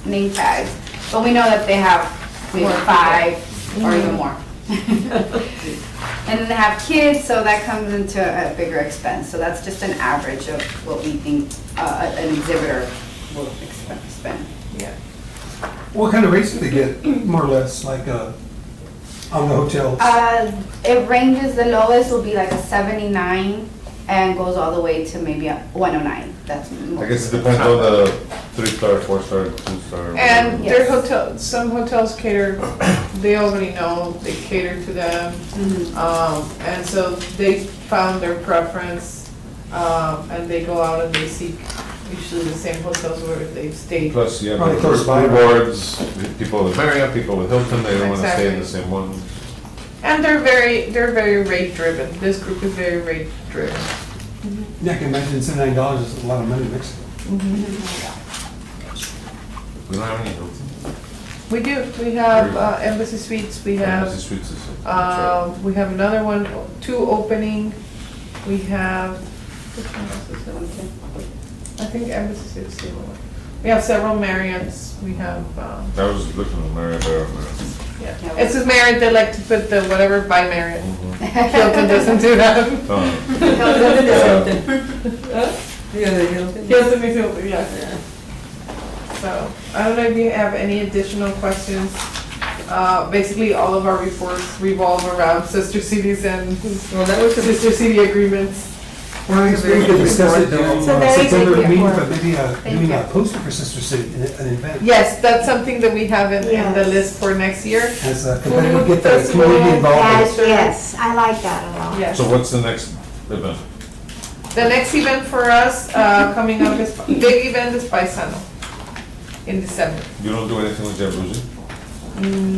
name tags, but we know that they have maybe 5 or even more. And then they have kids, so that comes into a bigger expense. So that's just an average of what we think an exhibitor will spend. yeah. What kind of rates do they get, more or less, like on the hotels? It ranges, the lowest will be like a 79 and goes all the way to maybe a 109. That's I guess it depends on the 3-star, 4-star, 2-star. And Yes. their hotel, some hotels cater, they already know, they cater to them. And so they found their preference, and they go out and they seek usually the same hotels where they've stayed. Plus, yeah, Probably close by. rewards, people with Marriott, people with Hilton, they don't want to stay in the Exactly. same one. And they're very rate driven. This group is very rate driven. Yeah, I can imagine $79 is a lot of money in Mexico. We don't have any Hilton. We do, we have Embassy Suites, we Embassy have, Suites is. that's we have another one, 2 opening. We have, which one else is it? I think Embassy Suites is the other one. We have several Marriotts, we have, right. I was looking at Marriott, yeah. It's just Marriott, they like to put the whatever by Marriott. Hilton doesn't do that. The other Hilton. Hilton is Hilton, yeah. So, I don't know if you have any additional questions. Basically, all of our reports revolve around sister cities and Well, that was a sister city agreements. Well, I guess we could discuss it during It's a very good September meeting, report. but maybe doing you. a poster for Sister City, an event. Yes, that's something that we have in the Yes. list for next year. As a competitive, get the Festival. community involved. Yes, I like that a lot. Yes. So what's the next event? The next event for us, coming up is, big event is Paisano in December. You don't do anything with Jambuzzi?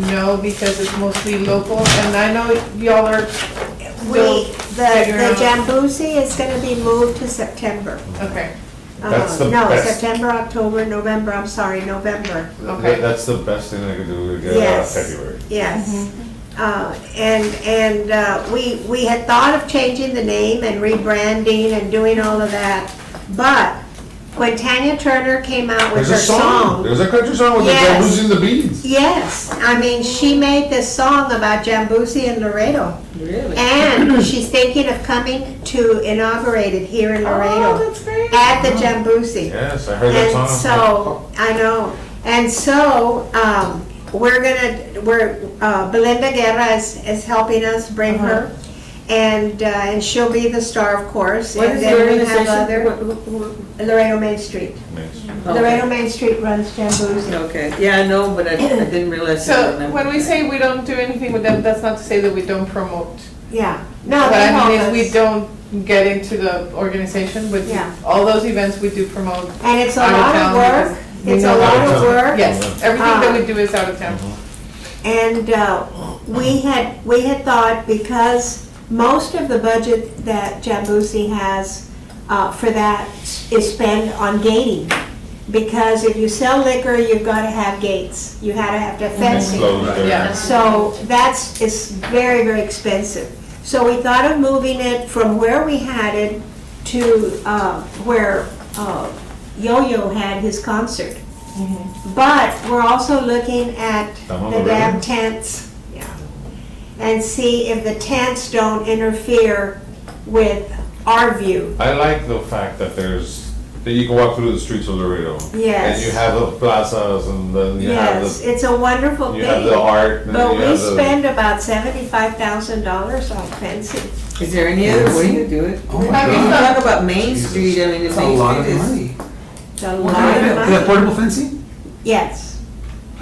No, because it's mostly local, and I know y'all are The figure out- Jamboozy is gonna be moved to September. okay. That's the No, best. September, October, November, I'm sorry, November. Okay. That's the best thing I could do to get out of Yes. February. Yes. We had thought of changing the name and rebranding and doing all of that, but when Tanya Turner came out with There's her a song. song, There's a country song with Yes. the losing the beads. yes, I mean, she made this song about Jambusi and Laredo. Really? And she's thinking of coming to inaugurate it here in Oh, Laredo that's great. at the Jambusi. Yes, I heard that song. And so, I know, and so, Belinda Guerra is helping us bring her. And she'll be the star, of course. What And is the then we have organization? other, Laredo Main Street. Okay. Laredo Main Street runs Jambusi. Okay, yeah, I know, but I didn't realize. you So remember. when we say we don't do anything with them, that's not to say that we don't promote. Yeah. No, What they I mean help is we us. don't get into the organization, but Yeah. all those events we do promote. And it's a out of lot of town work. because we It's a know lot that- of work. Yes, everything that we do is out of town. And we had thought, because most of the budget that Jambusi has for that is spent on gating. Because if you sell liquor, you've got to have gates. You have to have fencing. Yeah. So it's very, very expensive. So we thought of moving it from where we had it to where Yo-Yo had his concert. But we're also looking at Down on the the damn river? tents. Yeah. And see if the tents don't interfere with our view. I like the fact that you can walk through the streets of Laredo. Yes. And you have the plazas and then you have Yes, it's a wonderful you have the thing. art. And But you we have the- spend about $75,000 on fencing. Is there any other way to do it? Oh my I mean, you God. talk about Main Street, I mean, It's the a Main lot of Street is. money. It's a lot What of kind of- money. portable fencing? Yes.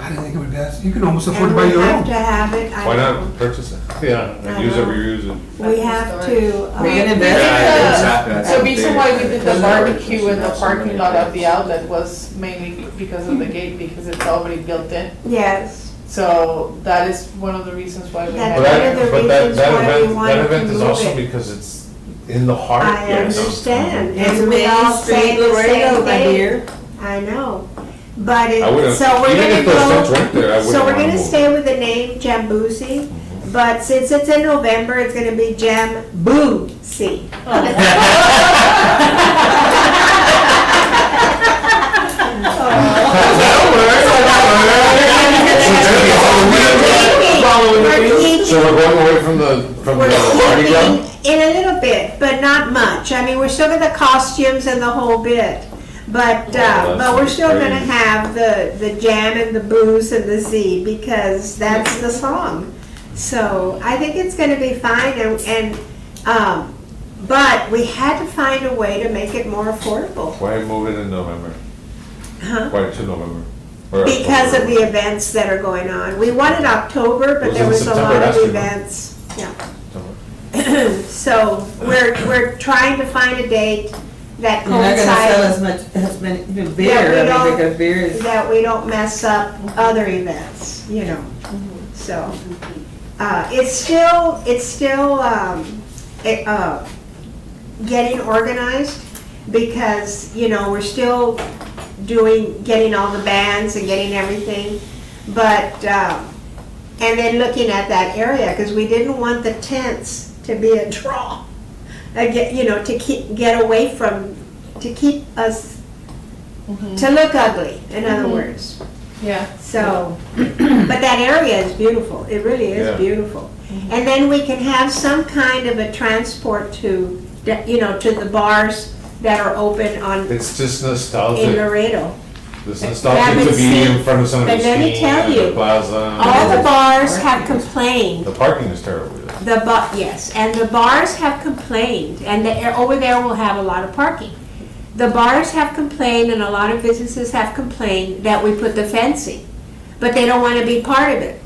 I didn't think it would be that. You can almost afford And to buy we your have own. to have it, I Why know. not purchase it? Yeah, I and use it, know. reuse it. We have to. We can We invest. did exactly, that's the a reason big- why we did the that's a- barbecue in the parking lot of the outlet was mainly because of the gate, because it's already built in. Yes. So that is one of the reasons why we That's had. But one of the but reasons why we wanted that to event is move also it. because it's in the heart. I yes. understand. It's And we all Main say Street, the Laredo, same my thing. dear. I know. But I wouldn't, so we're even gonna if those tents go, weren't there, I wouldn't so we're wanna gonna move. stay with the name Jambusi, but since it's in November, it's gonna be Jambusi. So we're going away from the We're party ground? keeping in a little bit, but not much. I mean, we're still got the costumes and the whole bit. But, that's but we're still gonna crazy. have the jam and the booze and the Z, because that's the song. So I think it's gonna be fine, but we had to find a way to make it more affordable. Why move it in November? Huh? Why to November? Or Because of October? the events that are going on. We wanted October, but Was there in was a September lot of last year, no? events. Yeah. So we're trying to find a date that You're not gonna sell as coincides, much, as many, beer, we I don't- mean, because beer is. that we don't mess up other events, you know. So, it's still, getting organized, because, you know, we're still getting all the bands and getting everything. But, and then looking at that area, because we didn't want the tents to be a draw. You know, to get away from, to keep us, to look ugly, in other words. Yeah. So, but that area is beautiful, it really Yeah. is beautiful. And then we can have some kind of a transport to, you know, to the bars that are open It's just in nostalgic. Laredo. It's nostalgic but to be see- in front of some of the but let me scene tell and you, the plaza. All the bars have complained, The parking is terrible. yes, and the bars have complained, and over there we'll have a lot of parking. The bars have complained, and a lot of businesses have complained that we put the fencing, but they don't want to be part of it.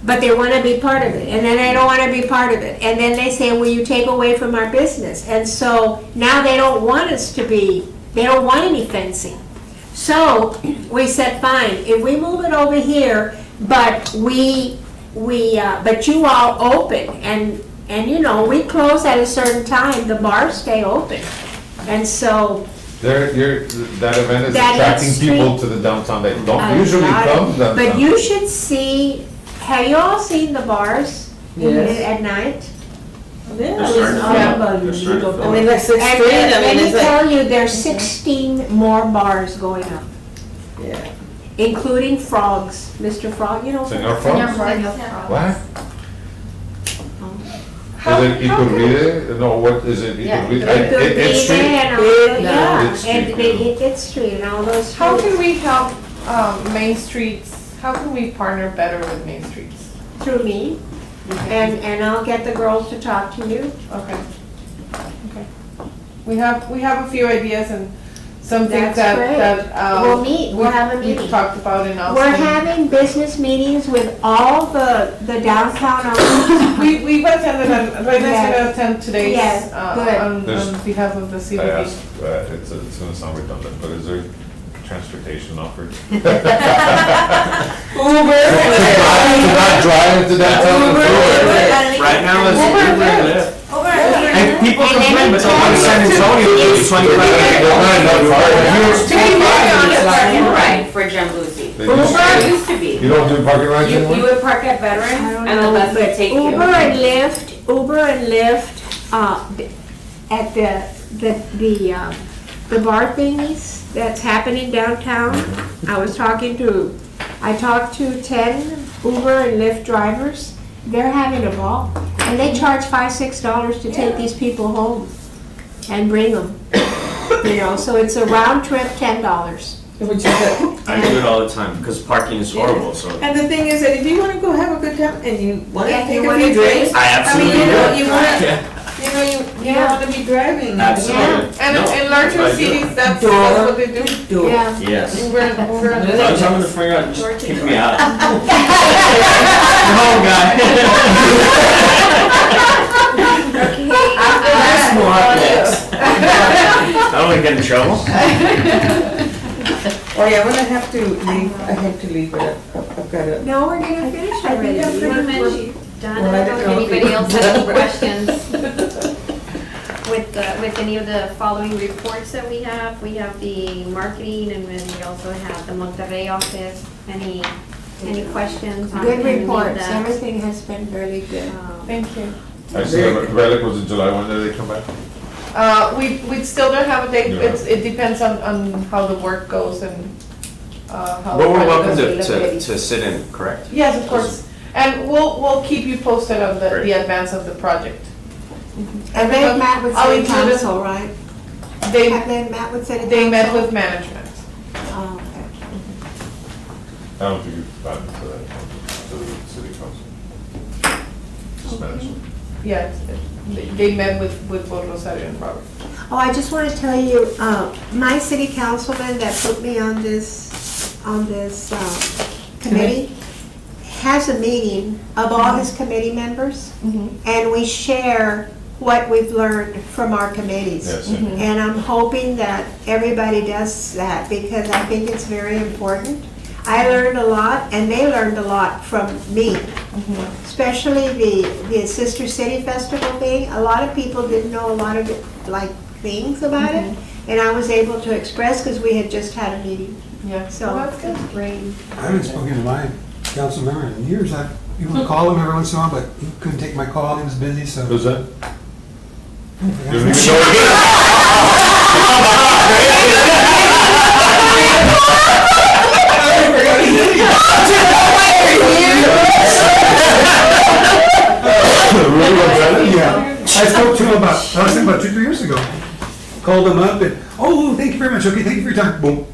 But they want to be part of it, and then they don't want to be part of it. And then they say, well, you take away from our business. And so now they don't want us to be, they don't want any fencing. So we said, fine, if we move it over here, but but you all open, and you know, we close at a certain time, the bars stay open. And so That event is That attracting street- people to the downtown that A don't usually lot. come downtown. But you should see, have you all seen the bars Yes. at night? Yeah, They're starting to fill up. They're starting to Unbelievable. fill I up. mean, like Sixth And Street, I let mean, me it's like, tell you, there's 16 more bars going up, yeah. including Frogs. Mr. Frog, you know. Señor Frogs? Frogs? What? Is it Iturbide? No, what is it? Yeah, Iturbide? Iturbide It's street? and all the- Big, Yeah, It's and street. it's street and all those How streets can we help, Main Streets, how can we partner better with Main Streets? through me. And I'll get the girls to talk to you. Okay. Okay. We have a few ideas and some things That's that, great. We'll meet. We'll have a we've meeting. talked about in Austin. We're having business meetings with all the downtown owners. We've attended, and Reina's Yes. gonna attend today's, Yes, good. on There's- behalf of the I CBD. asked, it's gonna sound redundant, but is there transportation offered? Uber. To not drive to downtown? Uber. Right now, it's Uber Uber and and Lyft. And people complain, but they want to San Antonio to do 25 It's parking You right for Jim Lucy. They used Uber to- used to be. don't do parking rides You anymore? would park at I Veterans don't and the know, bus would but take you. Uber and Lyft, at the bar thingies that's happening downtown. I talked to 10 Uber and Lyft drivers. They're having a ball. And they charge $5-6 to take these people home and bring them. You know, so it's a round trip, $10. Which is it. I do it all the time because parking is horrible, so. And the thing is that if you wanna go have a good time and you wanna Yeah, take you a wanna few drink. drinks, I I mean, absolutely you do. know, you wanna, Yeah. you don't wanna be driving. Absolutely. And No, in larger I do. cities, that's Door. what they do. Do it. Yeah. Yes. Uber, As long as I'm in the front yard, just kick me out. No, guy. That's more next. I don't want to get in trouble. Oh yeah, I'm gonna have to leave, I have to leave, but I've gotta. No, we're gonna finish already. We're pretty much done. Well, I I don't didn't know know if if anybody you- else has any questions with any of the following reports that we have. We have the marketing, and then we also have the Monterrey office. Any questions on Good any of reports, that? everything has been really good. Thank you. I see, Relic was in July, when did they come back? We still don't have a date, Yeah. it depends on how the work goes and, how. But we're how welcome the to availability. sit in, correct? Yes, of course, and we'll keep you posted on the Great. advance of the project. And they met with I'll city include it. council, right? They, Have they met with city council? they met with management. Oh, okay. I don't think you've gotten to that, to the city council. Just management. Yeah, they met with both Rosario and Robert. Oh, I just want to tell you, my city councilman that put me on this committee has a meeting of all his committee members, and we share what we've learned from our committees. Yes, And I'm hoping that everybody does that, because I think it's very important. I learned a lot, and they learned a lot from me. Especially the Sister City Festival thing. A lot of people didn't know a lot of things about it, and I was able to express because we had just had a meeting. Yeah, So so that's good. great. I haven't spoken to my council member in years. You would call him every once in a while, but he couldn't take my call, he was busy, so. Who's that? I You forgot. don't even know Rudy Gonzalez? Yeah, I spoke to him about 2-3 years ago. Called him up and, oh, thank you very much, okay, thank you for your time, boom.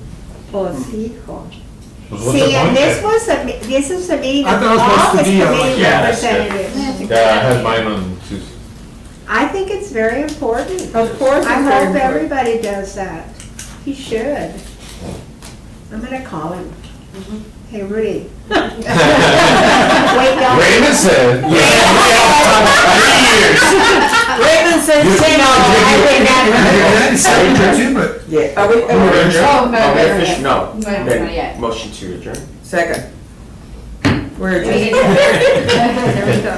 What's See, the and point? this is a meeting I of thought it was all supposed to his be a, like, committee yeah, that's good. representatives. Yeah, I had mine on Tuesday. I think it's very important. Of course, I it's very hope important. everybody does that. He should. I'm gonna call him. Hey, Rudy. Wait, don't. Raymond said. Raymond said, say no. I didn't say it too, but Yeah, are we We're adjourned? Oh, no, Are we no, official? No. No, not Then yet. motion to adjourn. Second. We're adjourned. There we go.